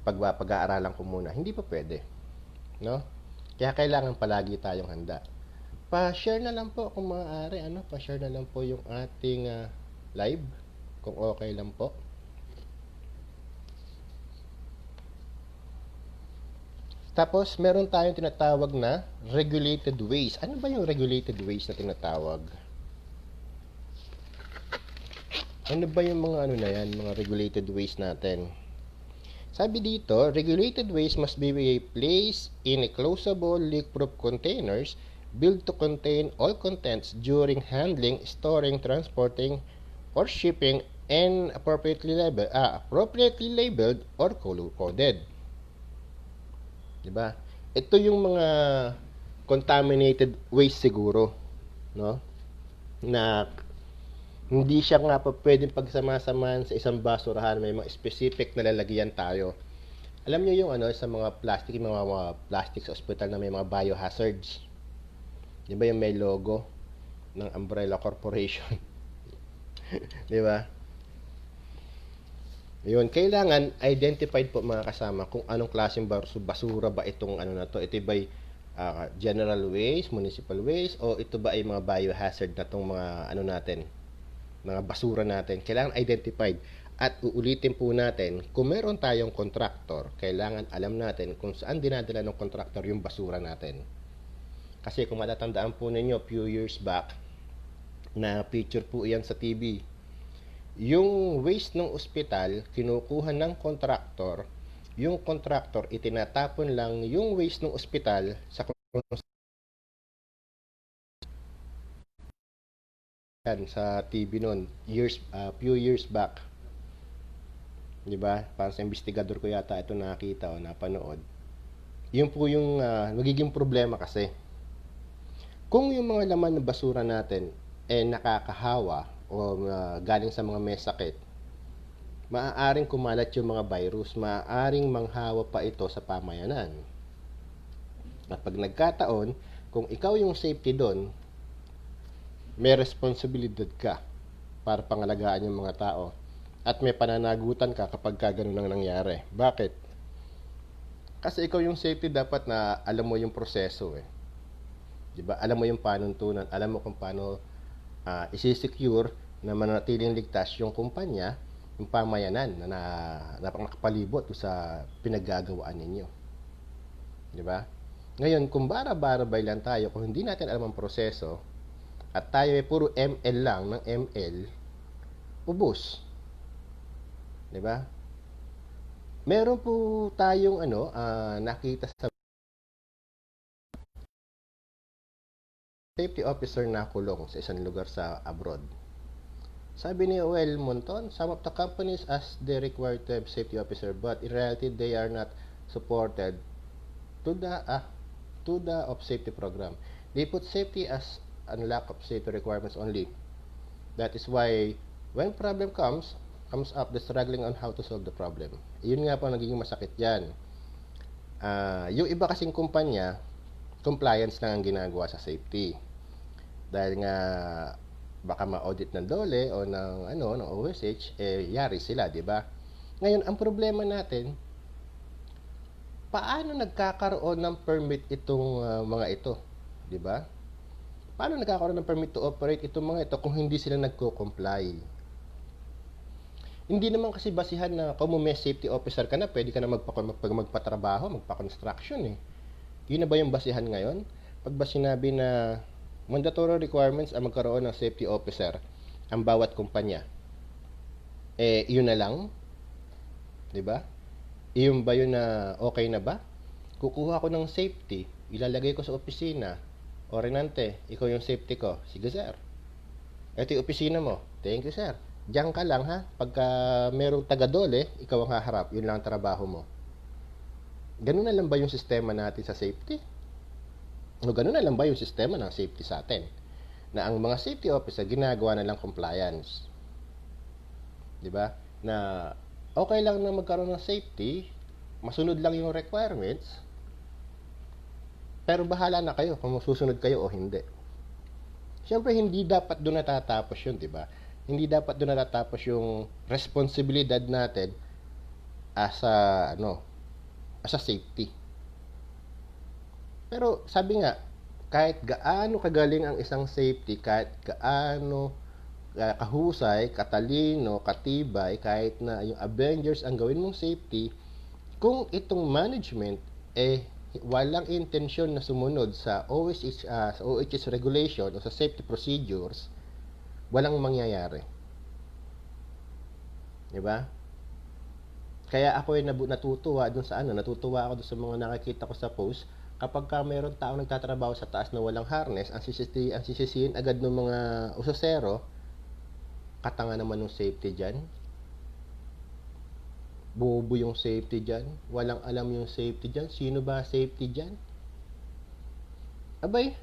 Pag-aaralan ko muna. Hindi pa pwede. No? Kaya kailangan palagi tayong handa. Pa-share na lang po kung maaari. Pa-share na lang po yung ating live. Kung okay lang po. Tapos, meron tayong tinatawag na regulated waste. Ano ba yung regulated waste na tinatawag? Ano ba yung mga mga regulated waste natin? Sabi dito, regulated waste must be placed in a closable, leak-proof containers built to contain all contents during handling, storing, transporting, or shipping and appropriately labeled or color-coded. Diba? Ito yung mga contaminated waste siguro, no? Na hindi siya nga pa pwedeng pagsama-samahan sa isang basurahan, may mga specific na lalagyan tayo. Alam niyo yung sa mga plastic, mga plastic sa ospital na may mga biohazards. Di ba yung may logo ng Umbrella Corporation? Di ba? Yun, kailangan identified po mga kasama kung anong klaseng basura ba itong na to. Ito ba general waste, municipal waste, o ito ba ay mga biohazard na itong mga natin, mga basura natin. Kailangan identified. At uulitin po natin, kung meron tayong contractor, kailangan alam natin kung saan dinadala ng contractor yung basura natin. Kasi kung matatandaan po ninyo, few years back, na picture po iyan sa TV, yung waste ng ospital, kinukuha ng contractor, yung contractor, itinatapon lang yung waste ng ospital sa TV noon, few years back. 'Di ba? Para sa investigador ko yata ito nakita o napanood. Yun po yung magiging problema kasi. Kung yung mga laman ng basura natin nakakahawa o galing sa mga may sakit, maaaring kumalat yung mga virus, maaaring manghawa pa ito sa pamayanan. At pag nagkataon, kung ikaw yung safety doon, may responsibilidad ka para pangalagaan yung mga tao. At may pananagutan ka kapag ganun ang nangyari. Bakit? Kasi ikaw yung safety, dapat na alam mo yung proseso Diba? Alam mo yung panuntunan, alam mo kung paano isi-secure na manatiling ligtas yung kumpanya, yung pamayanan na nakapalibot sa pinaggagawaan ninyo. Diba? Ngayon, kung bara-barabay lang tayo, kung hindi natin alam ang proseso, at tayo ay puro ML lang ng ML, ubos. Diba? Meron po tayong nakita sa safety officer na kulong sa isang lugar sa abroad. Sabi ni Oel Monton, some of the companies as they require to have safety officer, but in reality they are not supported to the of safety program. They put safety as a lack of safety requirements only. That is why when problem comes up, the struggling on how to solve the problem. Yun nga po nagiging masakit dyan. Yung iba kasing kumpanya, compliance lang ang ginagawa sa safety. Dahil nga baka ma-audit ng DOLE o ng OSH, yari sila, di ba? Ngayon, ang problema natin, paano nagkakaroon ng permit itong mga ito, di ba? Paano nagkakaroon ng permit to operate itong mga ito kung hindi sila nagko-comply? Hindi naman kasi basihan na kung may safety officer ka na, pwede ka na magpatrabaho, magpa-construction eh. Yun na ba yung basihan ngayon? Pag ba sinabi na mandatory requirements ang magkaroon ng safety officer ang bawat kumpanya, yun na lang? Diba? Iyon ba yun na okay na ba? Kukuha ko ng safety, ilalagay ko sa opisina. O Renante, ikaw yung safety ko. Sige sir. Ito yung opisina mo. Thank you sir. Diyan ka lang ha. Pagka merong taga-DOLE, ikaw ang haharap. Yun lang ang trabaho mo. Ganun na lang ba yung sistema natin sa safety? O ganun na lang ba yung sistema ng safety sa atin? Na ang mga safety officer ginagawa na lang compliance. 'Di ba? Na okay lang na magkaroon ng safety, masunod lang yung requirements, pero bahala na kayo kung susunod kayo o hindi. Siyempre, hindi dapat doon natatapos yun, di ba? Hindi dapat doon natatapos yung responsibilidad natin as a safety. Pero sabi nga, kahit gaano kagaling ang isang safety, kahit gaano kahusay, katalino, katibay, kahit na yung Avengers ang gawin mong safety, kung itong management walang intensyon na sumunod sa OHS regulation o sa safety procedures, walang mangyayari. Diba? Kaya ako ay natutuwa ako dun sa mga nakikita ko sa post, kapag mayroon taong nagtatrabaho sa taas na walang harness, ang sisisihin agad ng mga usasero, katanga naman ng safety dyan. Bobo yung safety dyan. Walang alam yung safety dyan. Sino ba safety dyan? Abay,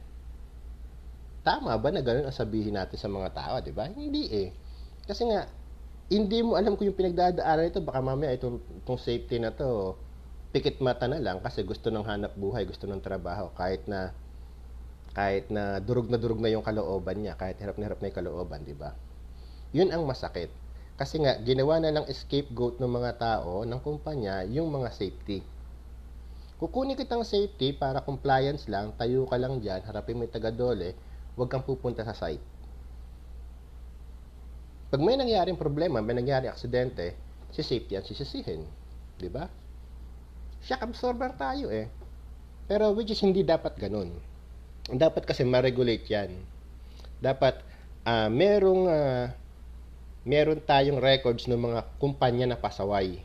tama ba na ganun ang sabihin natin sa mga tao, di ba? Hindi eh. Kasi nga, hindi mo alam kung yung pinagdadaanan nito, baka mamaya itong safety na to, pikit mata na lang kasi gusto ng hanap buhay, gusto ng trabaho, kahit na durog na yung kalooban niya, kahit hirap na yung kalooban, di ba? Yun ang masakit. Kasi nga, ginawa na lang scapegoat ng mga tao, ng kumpanya, yung mga safety. Kukunin kitang safety para compliance lang, tayo ka lang dyan, harapin mo yung taga-DOLE, huwag kang pupunta sa site. Pag may nangyaring problema, may nangyaring aksidente, si safety ang sisisihin. Diba? Shock absorber tayo eh. Pero which is hindi dapat ganun. Dapat kasi ma-regulate yan. Dapat meron tayong records ng mga kumpanya na pasaway.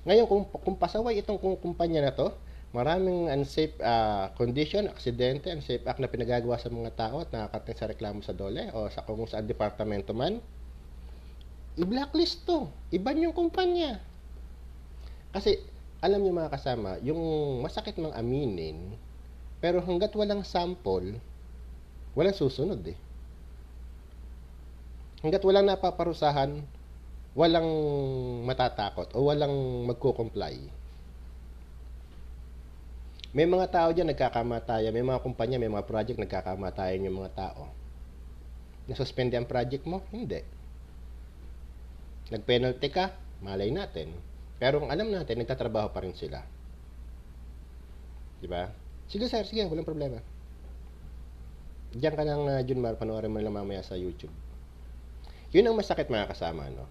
Ngayon, kung pasaway itong kumpanya na to, maraming unsafe condition, aksidente, unsafe act na pinagagawa sa mga tao at nakakating sa reklamo sa DOLE o sa kung saan departamento man, i-blacklist to. Iban yung kumpanya. Kasi, alam niyo mga kasama, yung masakit mang aminin, pero hanggat walang sample, walang susunod eh. Hanggat walang napaparusahan, walang matatakot o walang magko-comply. May mga tao dyan nagkakamatayan, may mga kumpanya, may mga project nagkakamatayan yung mga tao. Nasuspende ang project mo? Hindi. Nag-penalty ka? Malay natin. Pero ang alam natin, nagtatrabaho pa rin sila. Diba? Sige sir, sige, walang problema. Diyan ka ng Junmar, panoorin mo lang mamaya sa YouTube. Yun ang masakit mga kasama, no?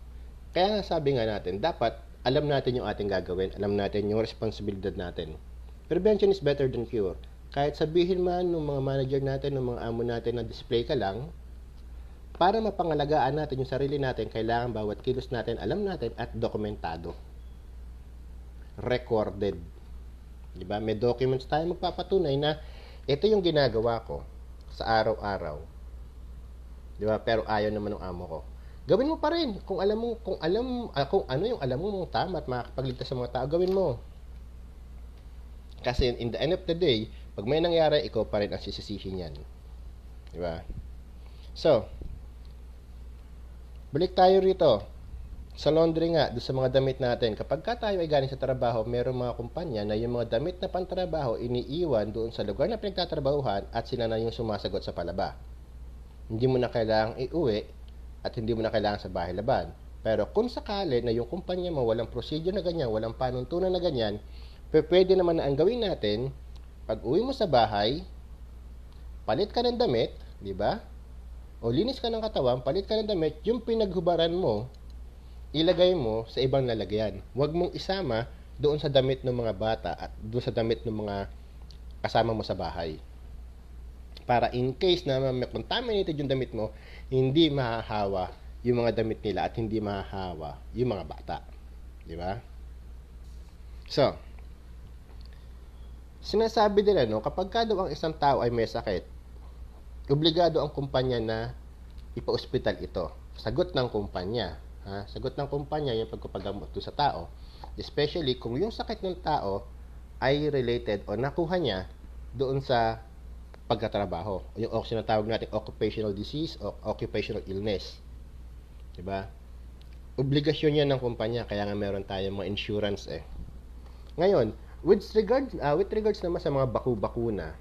Kaya nga sabi nga natin, dapat alam natin yung ating gagawin, alam natin yung responsibilidad natin. Prevention is better than cure. Kahit sabihin man ng mga manager natin, ng mga amo natin na display ka lang, para mapangalagaan natin yung sarili natin, kailangan bawat kilos natin, alam natin at dokumentado. Recorded. Diba? May documents tayo magpapatunay na ito yung ginagawa ko sa araw-araw. Diba? Pero ayaw naman ng amo ko. Gawin mo pa rin. Kung ano yung alam mo tama at makakapagligtas sa mga tao, gawin mo. Kasi in the end of the day, pag may nangyari, ikaw pa rin ang sisisihin yan. Diba? So, balik tayo rito Sa laundry nga, doon sa mga damit natin, kapag ka tayo ay galing sa trabaho, mayroong mga kumpanya na yung mga damit na pantrabaho iniiwan doon sa lugar na pinagtatrabahuhan at sila na yung sumasagot sa palaba. Hindi mo na kailangang iuwi at hindi mo na kailangan sa bahay laban. Pero kung sakali na yung kumpanya mo walang procedure na ganyan, walang panuntunan na ganyan, pwede naman na ang gawin natin, pag uwi mo sa bahay, palit ka ng damit, di ba? O linis ka ng katawan, palit ka ng damit, yung pinaghubaran mo, ilagay mo sa ibang lalagyan. Huwag mong isama doon sa damit ng mga bata at doon sa damit ng mga kasama mo sa bahay. Para in case na may contaminated yung damit mo, hindi mahahawa yung mga damit nila at hindi mahahawa yung mga bata. Di ba? So, sinasabi nila, no, kapag ka daw ang isang tao ay may sakit, obligado ang kumpanya na ipa-ospital ito. Sagot ng kumpanya. Ha? Sagot ng kumpanya yung pagpapagamot sa tao. Especially kung yung sakit ng tao ay related o nakuha niya doon sa pagkatrabaho. Yung sinatawag natin occupational disease o occupational illness. Diba? Obligasyon yan ng kumpanya, kaya nga meron tayong mga insurance eh. Ngayon, with regards naman sa mga bakuna,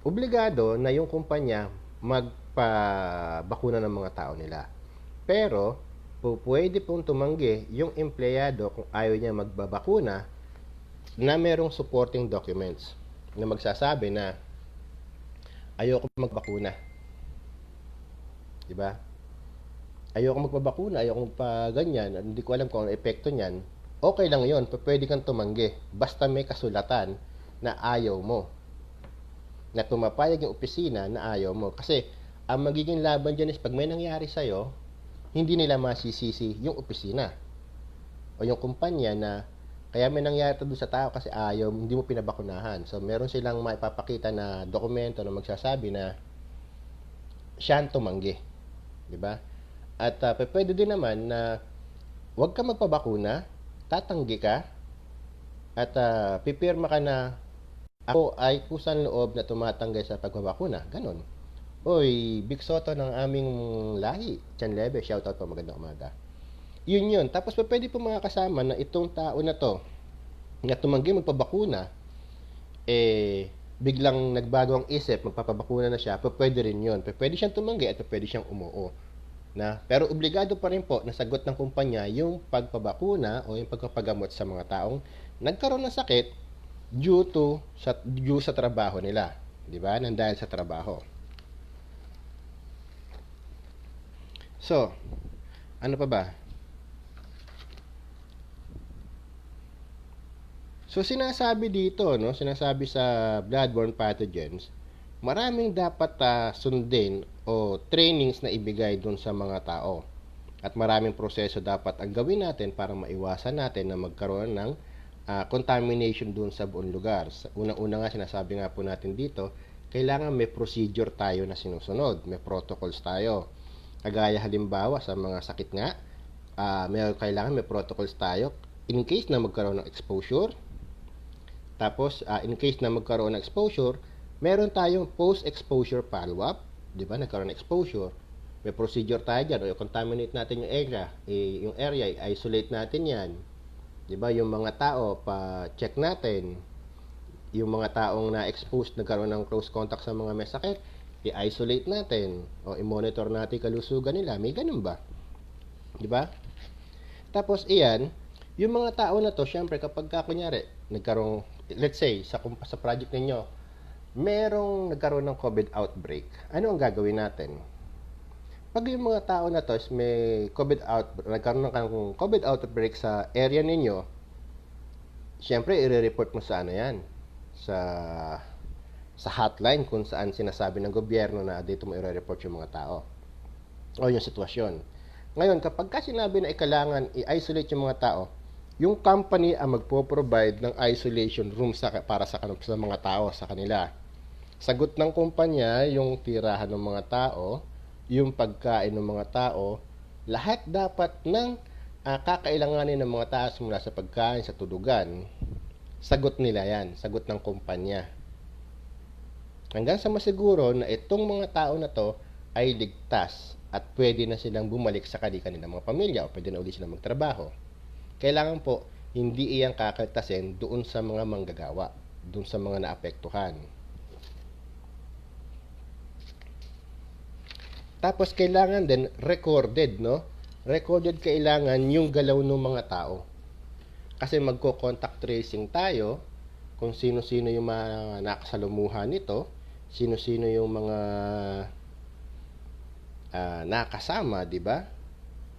obligado na yung kumpanya magpabakuna ng mga tao nila. Pero, pwede pong tumanggi yung empleyado kung ayaw niya magbabakuna na merong supporting documents na magsasabi na ayoko magbakuna. Diba? Ayoko magpabakuna, ayoko magpaganyan, hindi ko alam kung ano epekto niyan. Okay lang yon, pwede kang tumanggi. Basta may kasulatan na ayaw mo. Na tumapayag yung opisina na ayaw mo. Kasi, ang magiging laban dyan is pag may nangyari sa'yo, hindi nila masisisi yung opisina. O yung kumpanya na kaya may nangyari doon sa tao kasi ayaw, hindi mo pinabakunahan. So, meron silang maipapakita na dokumento na magsasabi na siya ang tumanggi. Diba? At pwede din naman na huwag ka magpabakuna, tatanggi ka, at pipirma ka na ako ay kusang loob na tumatanggi sa pagbabakuna. Ganon. Oy, Big Soto ng aming lahi. Chanlebe, shoutout po, magandang umaga. Yun. Tapos pwede po mga kasama na itong tao na to, na tumanggi magpabakuna, biglang nagbago ang isip, magpapabakuna na siya, pwede rin yun. Pwede siyang tumanggi at pwede siyang umuo. Pero obligado pa rin po na sagot ng kumpanya yung pagpabakuna o yung pagpapagamot sa mga taong nagkaroon ng sakit due sa trabaho nila. Di ba? Nang dahil sa trabaho. So, ano pa ba? So, sinasabi dito, no? Sinasabi sa bloodborne pathogens, maraming dapat sundin o trainings na ibigay dun sa mga tao. At maraming proseso dapat ang gawin natin para maiwasan natin na magkaroon ng contamination dun sa buong lugar. Unang-una nga, sinasabi nga po natin dito, kailangan may procedure tayo na sinusunod. May protocols tayo. Kagaya halimbawa sa mga sakit nga, kailangan may protocols tayo in case na magkaroon ng exposure. Tapos, in case na magkaroon ng exposure, meron tayong post-exposure follow-up. Di ba? Nagkaroon ng exposure. May procedure tayo dyan. O contaminate natin yung area. I-isolate natin yan. Di ba? Yung mga tao, pa-check natin. Yung mga taong na-exposed, nagkaroon ng close contact sa mga may sakit, i-isolate natin. O i-monitor natin kalusugan nila. May ganun ba? Di ba? Tapos, iyan, yung mga tao na to, syempre, kapag kunyari, nagkaroon, let's say, sa project ninyo, merong nagkaroon ng COVID outbreak. Ano ang gagawin natin? Pag yung mga tao na to may nagkaroon ng COVID outbreak sa area ninyo, syempre, i-report mo sa yan? Sa hotline kung saan sinasabi ng gobyerno na dito mo i-report yung mga tao. O yung sitwasyon. Ngayon, kapag sinabi na kailangan i-isolate yung mga tao, yung company ang magpo-provide ng isolation room para sa mga tao sa kanila. Sagot ng kumpanya, yung tirahan ng mga tao, yung pagkain ng mga tao, lahat dapat ng kakailanganin ng mga tao mula sa pagkain, sa tulugan. Sagot nila yan, sagot ng kumpanya. Hanggang sa masiguro na itong mga tao na to ay ligtas at pwede na silang bumalik sa kanilang mga pamilya o pwede na ulit silang magtrabaho. Kailangan po, hindi iyang kakaltasin doon sa mga manggagawa, doon sa mga naapektuhan. Tapos kailangan din recorded, no? Recorded kailangan yung galaw ng mga tao. Kasi magko-contact tracing tayo kung sino-sino yung mga nakasalumuhan nito, sino-sino yung mga nakasama, di ba?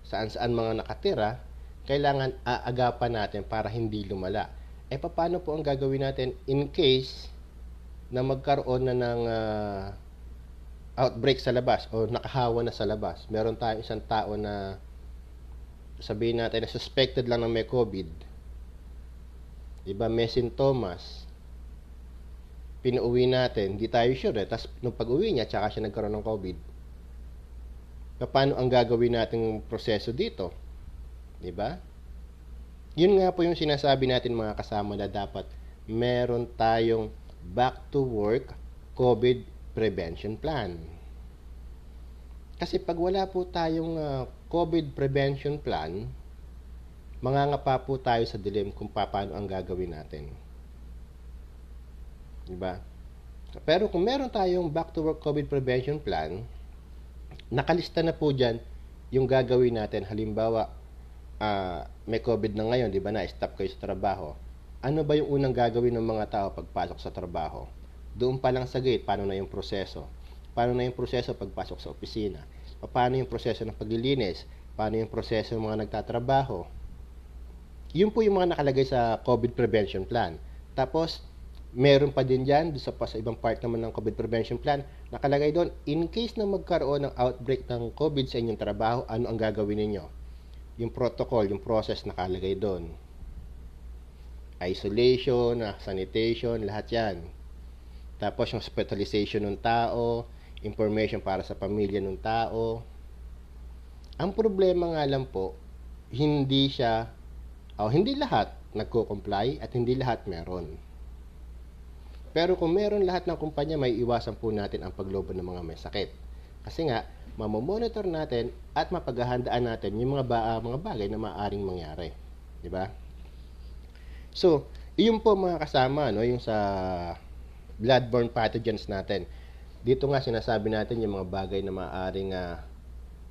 Saan-saan mga nakatira, kailangan aagapan natin para hindi lumala. Paano po ang gagawin natin in case na magkaroon na ng outbreak sa labas o nakahawa na sa labas? Meron tayong isang tao na sabihin natin na suspected lang na may COVID. Diba, may sintomas. Pinauwi natin, hindi tayo sure Tapos nung pag-uwi niya, tsaka siya nagkaroon ng COVID. Paano ang gagawin nating proseso dito? Diba? Yun nga po yung sinasabi natin mga kasama na dapat meron tayong back to work COVID prevention plan. Kasi pag wala po tayong COVID prevention plan, mangangapa po tayo sa dilim kung paano ang gagawin natin. Diba? Pero kung meron tayong back to work COVID prevention plan, nakalista na po dyan yung gagawin natin. Halimbawa, may COVID na ngayon, di ba, na-stop kayo sa trabaho. Ano ba yung unang gagawin ng mga tao pagpasok sa trabaho? Doon pa lang sa gate, paano na yung proseso? Paano na yung proseso pagpasok sa opisina? Paano yung proseso ng paglilinis? Paano yung proseso ng mga nagtatrabaho? Yun po yung mga nakalagay sa COVID prevention plan. Tapos, meron pa din dyan, sa ibang part naman ng COVID prevention plan, nakalagay doon, in case na magkaroon ng outbreak ng COVID sa inyong trabaho, ano ang gagawin ninyo? Yung protocol, yung process nakalagay doon. Isolation, sanitation, lahat yan. Tapos yung hospitalization ng tao, information para sa pamilya ng tao. Ang problema nga lang po, hindi lahat nagko-comply at hindi lahat meron. Pero kung meron lahat ng kumpanya, may iwasan po natin ang paglobo ng mga may sakit. Kasi nga, mamomonitor natin at mapaghahandaan natin yung mga bagay na maaaring mangyari. Di ba? So, iyon po mga kasama, no, yung sa bloodborne pathogens natin. Dito nga sinasabi natin yung mga bagay na maaaring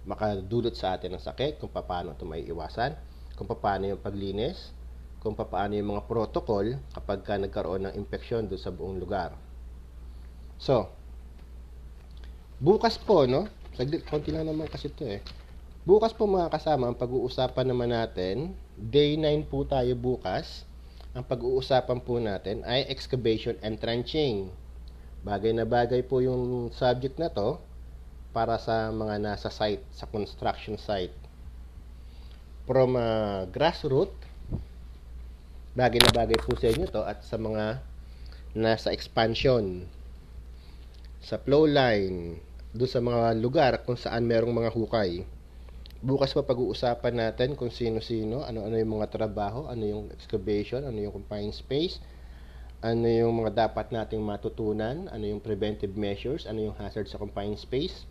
makadulot sa atin ng sakit, kung paano ito may iwasan, kung paano yung paglinis, kung paano yung mga protocol kapag nagkaroon ng infeksyon doon sa buong lugar. So, bukas po, no? Saglit, konti lang naman kasi ito Bukas po mga kasama, ang pag-uusapan naman natin, day 9 po tayo bukas. Ang pag-uusapan po natin ay excavation and trenching. Bagay na bagay po yung subject na to para sa mga nasa site, sa construction site. From grassroots, bagay na bagay po sa inyo to at sa mga nasa expansion, sa flow line, doon sa mga lugar kung saan merong mga hukay. Bukas pa pag-uusapan natin kung sino-sino, ano-ano yung mga trabaho, ano yung excavation, ano yung confined space, ano yung mga dapat nating matutunan, ano yung preventive measures, ano yung hazard sa confined space,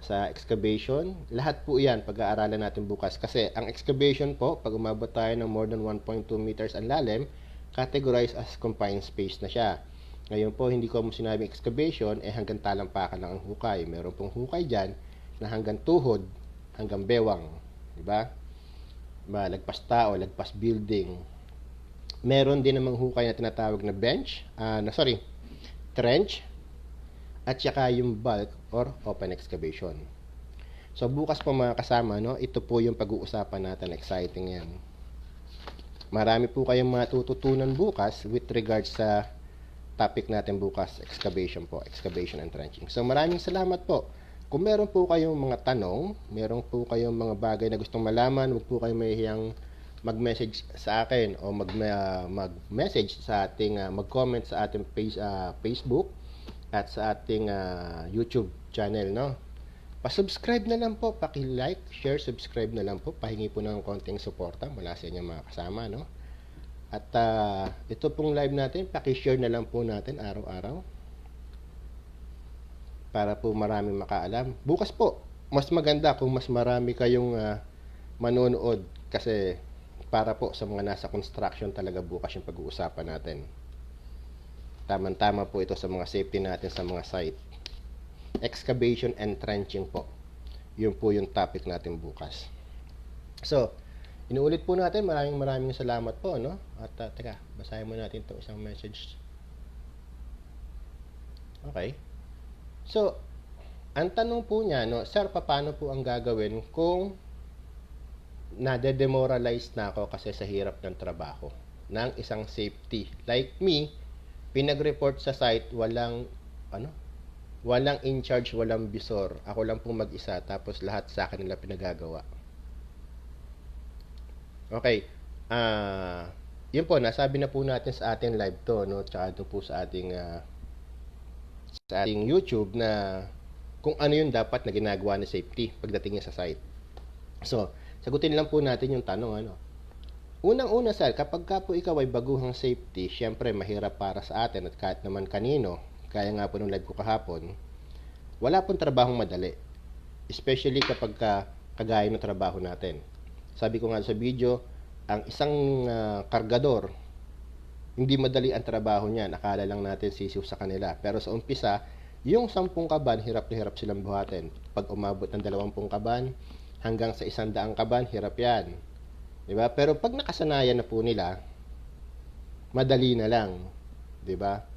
sa excavation. Lahat po yan pag-aaralan natin bukas. Kasi ang excavation po, pag umabot tayo ng more than 1.2 meters ang lalim, categorized as confined space na siya. Ngayon po, hindi ko mo sinabing excavation, hanggang talampakan lang ang hukay. Meron pong hukay dyan na hanggang tuhod, hanggang bewang. Diba? Lagpas tao, lagpas building. Meron din namang hukay na tinatawag na trench, at saka yung bulk or open excavation. So, bukas po mga kasama, no, ito po yung pag-uusapan natin. Exciting yan. Marami po kayong matututunan bukas with regards sa topic natin bukas, excavation and trenching. So, maraming salamat po. Kung meron po kayong mga tanong, meron po kayong mga bagay na gustong malaman, huwag po kayong mahihiyang mag-message sa akin o mag-message sa ating, mag-comment sa ating Facebook at sa ating YouTube channel, no? Pa-subscribe na lang po, paki-like, share, subscribe na lang po, pahingi po ng konting suporta mula sa inyong mga kasama, no? At ito pong live natin, paki-share na lang po natin araw-araw para po maraming makaalam. Bukas po, mas maganda kung mas marami kayong manonood kasi para po sa mga nasa construction talaga bukas yung pag-uusapan natin. Tama-tama po ito sa mga safety natin sa mga site. Excavation and trenching po. Yun po yung topic natin bukas. So, inuulit po natin, maraming salamat po, no? At teka, basahin mo natin itong isang message. Okay. So, ang tanong po niya, no, sir, paano po ang gagawin kung nade-demoralize na ako kasi sa hirap ng trabaho ng isang safety? Like me, pinag-report sa site, walang in charge, walang bisor. Ako lang pong mag-isa, tapos lahat sa akin nila pinagagawa. Okay. Yun po, nasabi na po natin sa ating live to, no? Tsaka ito po sa ating YouTube na kung ano yung dapat na ginagawa ni safety pagdating niya sa site. So, sagutin lang po natin yung tanong, ano. Unang-una, sir, kapag ka po ikaw ay baguhang safety, syempre mahirap para sa atin at kahit naman kanino, kaya nga po nung live ko kahapon, wala pong trabahong madali. Especially kapag kagaya ng trabaho natin. Sabi ko nga sa video, ang isang kargador, hindi madali ang trabaho niya. Akala lang natin sisiw sa kanila. Pero sa umpisa, yung 10 kaban, hirap na hirap silang buhatin. Pag umabot ng 20 kaban, hanggang sa 100 kaban, hirap yan. Diba? Pero pag nakasanayan na po nila, madali na lang. Diba?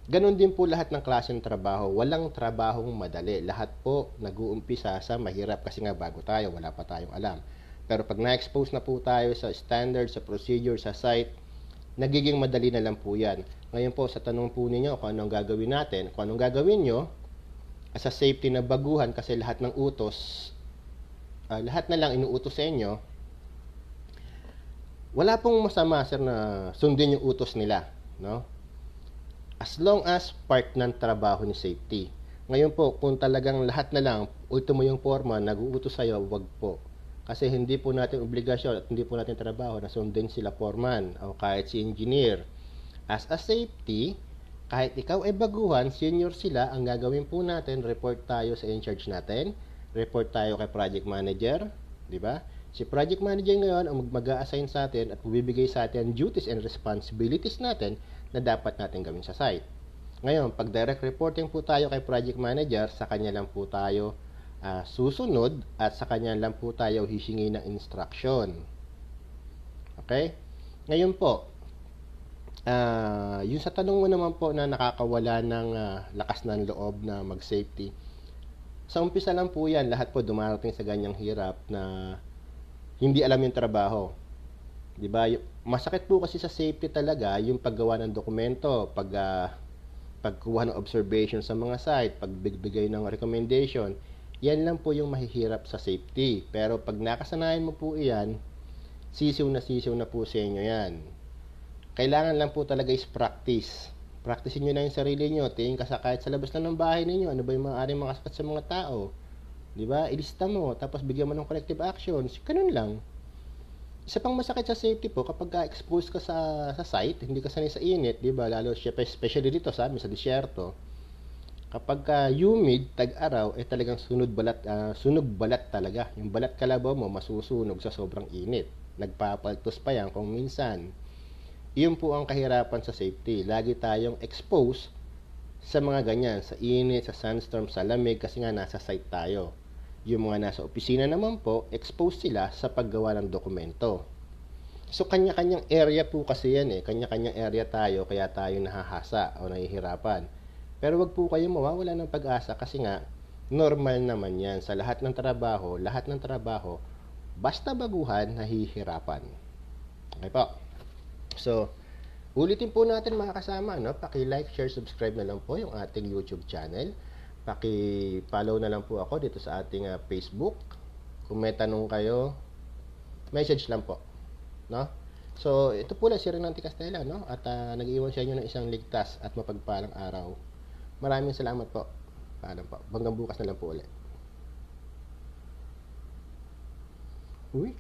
Ganon din po lahat ng klase ng trabaho. Walang trabahong madali. Lahat po nag-uumpisa sa mahirap kasi nga bago tayo, wala pa tayong alam. Pero pag na-expose na po tayo sa standard, sa procedure, sa site, nagiging madali na lang po yan. Ngayon po, sa tanong po ninyo kung anong gagawin natin, kung anong gagawin nyo, as a safety na baguhan kasi lahat ng utos, lahat na lang inuutos sa inyo, wala pong masama, sir, na sundin yung utos nila, no? As long as part ng trabaho ni safety. Ngayon po, kung talagang lahat na lang, ultimo yung foreman, nag-uutos sa'yo, wag po. Kasi hindi po natin obligasyon at hindi po natin trabaho na sundin sila foreman o kahit si engineer. As a safety, kahit ikaw ay baguhan, senior sila, ang gagawin po natin, report tayo sa in-charge natin, report tayo kay project manager, di ba? Si project manager ngayon ang mag-a-assign sa atin at magbibigay sa atin duties and responsibilities natin na dapat natin gawin sa site. Ngayon, pag direct reporting po tayo kay project manager, sa kanya lang po tayo susunod at sa kanya lang po tayo hihingi ng instruction. Okay? Ngayon po, yung sa tanong mo naman po na nakakawala ng lakas ng loob na mag-safety, sa umpisa lang po yan, lahat po dumarating sa ganyang hirap na hindi alam yung trabaho. Diba? Masakit po kasi sa safety talaga yung paggawa ng dokumento, pagkuha ng observation sa mga site, pagbigay ng recommendation. Yan lang po yung mahihirap sa safety. Pero pag nakasanayan mo po iyan, sisiw na po sa inyo yan. Kailangan lang po talaga is practice. Practicein nyo na yung sarili nyo. Tingin ka kahit sa labas na ng bahay ninyo. Ano ba yung maaaring makasakit sa mga tao? Diba? Ilista mo. Tapos bigyan mo ng corrective actions. Ganun lang. Isa pang masakit sa safety po, kapag ka-expose ka sa site, hindi ka sanay sa init, diba? Lalo especially dito sa amin, sa disyerto. Kapag humid, tag-araw, talagang sunog balat talaga. Yung balat kalabaw mo, masusunog sa sobrang init. Nagpapaltos pa yan kung minsan. Iyon po ang kahirapan sa safety. Lagi tayong exposed sa mga ganyan, sa init, sa sandstorm, sa lamig, kasi nga nasa site tayo. Yung mga nasa opisina naman po, exposed sila sa paggawa ng dokumento. So, kanya-kanyang area po kasi yan Kanya-kanyang area tayo, kaya tayo nahahasa o nahihirapan. Pero wag po kayong mawawala ng pag-asa kasi nga, normal naman yan. Sa lahat ng trabaho, basta baguhan, nahihirapan. Okay po. So, ulitin po natin mga kasama, no? Paki-like, share, subscribe na lang po yung ating YouTube channel. Paki-follow na lang po ako dito sa ating Facebook. Kung may tanong kayo, message lang po, no? So, ito po lang si Renante Castella, no? At nag-iwan sa inyo ng isang ligtas at mapagpalang araw. Maraming salamat po. Paalam po. Hanggang bukas na lang po ulit. Uy.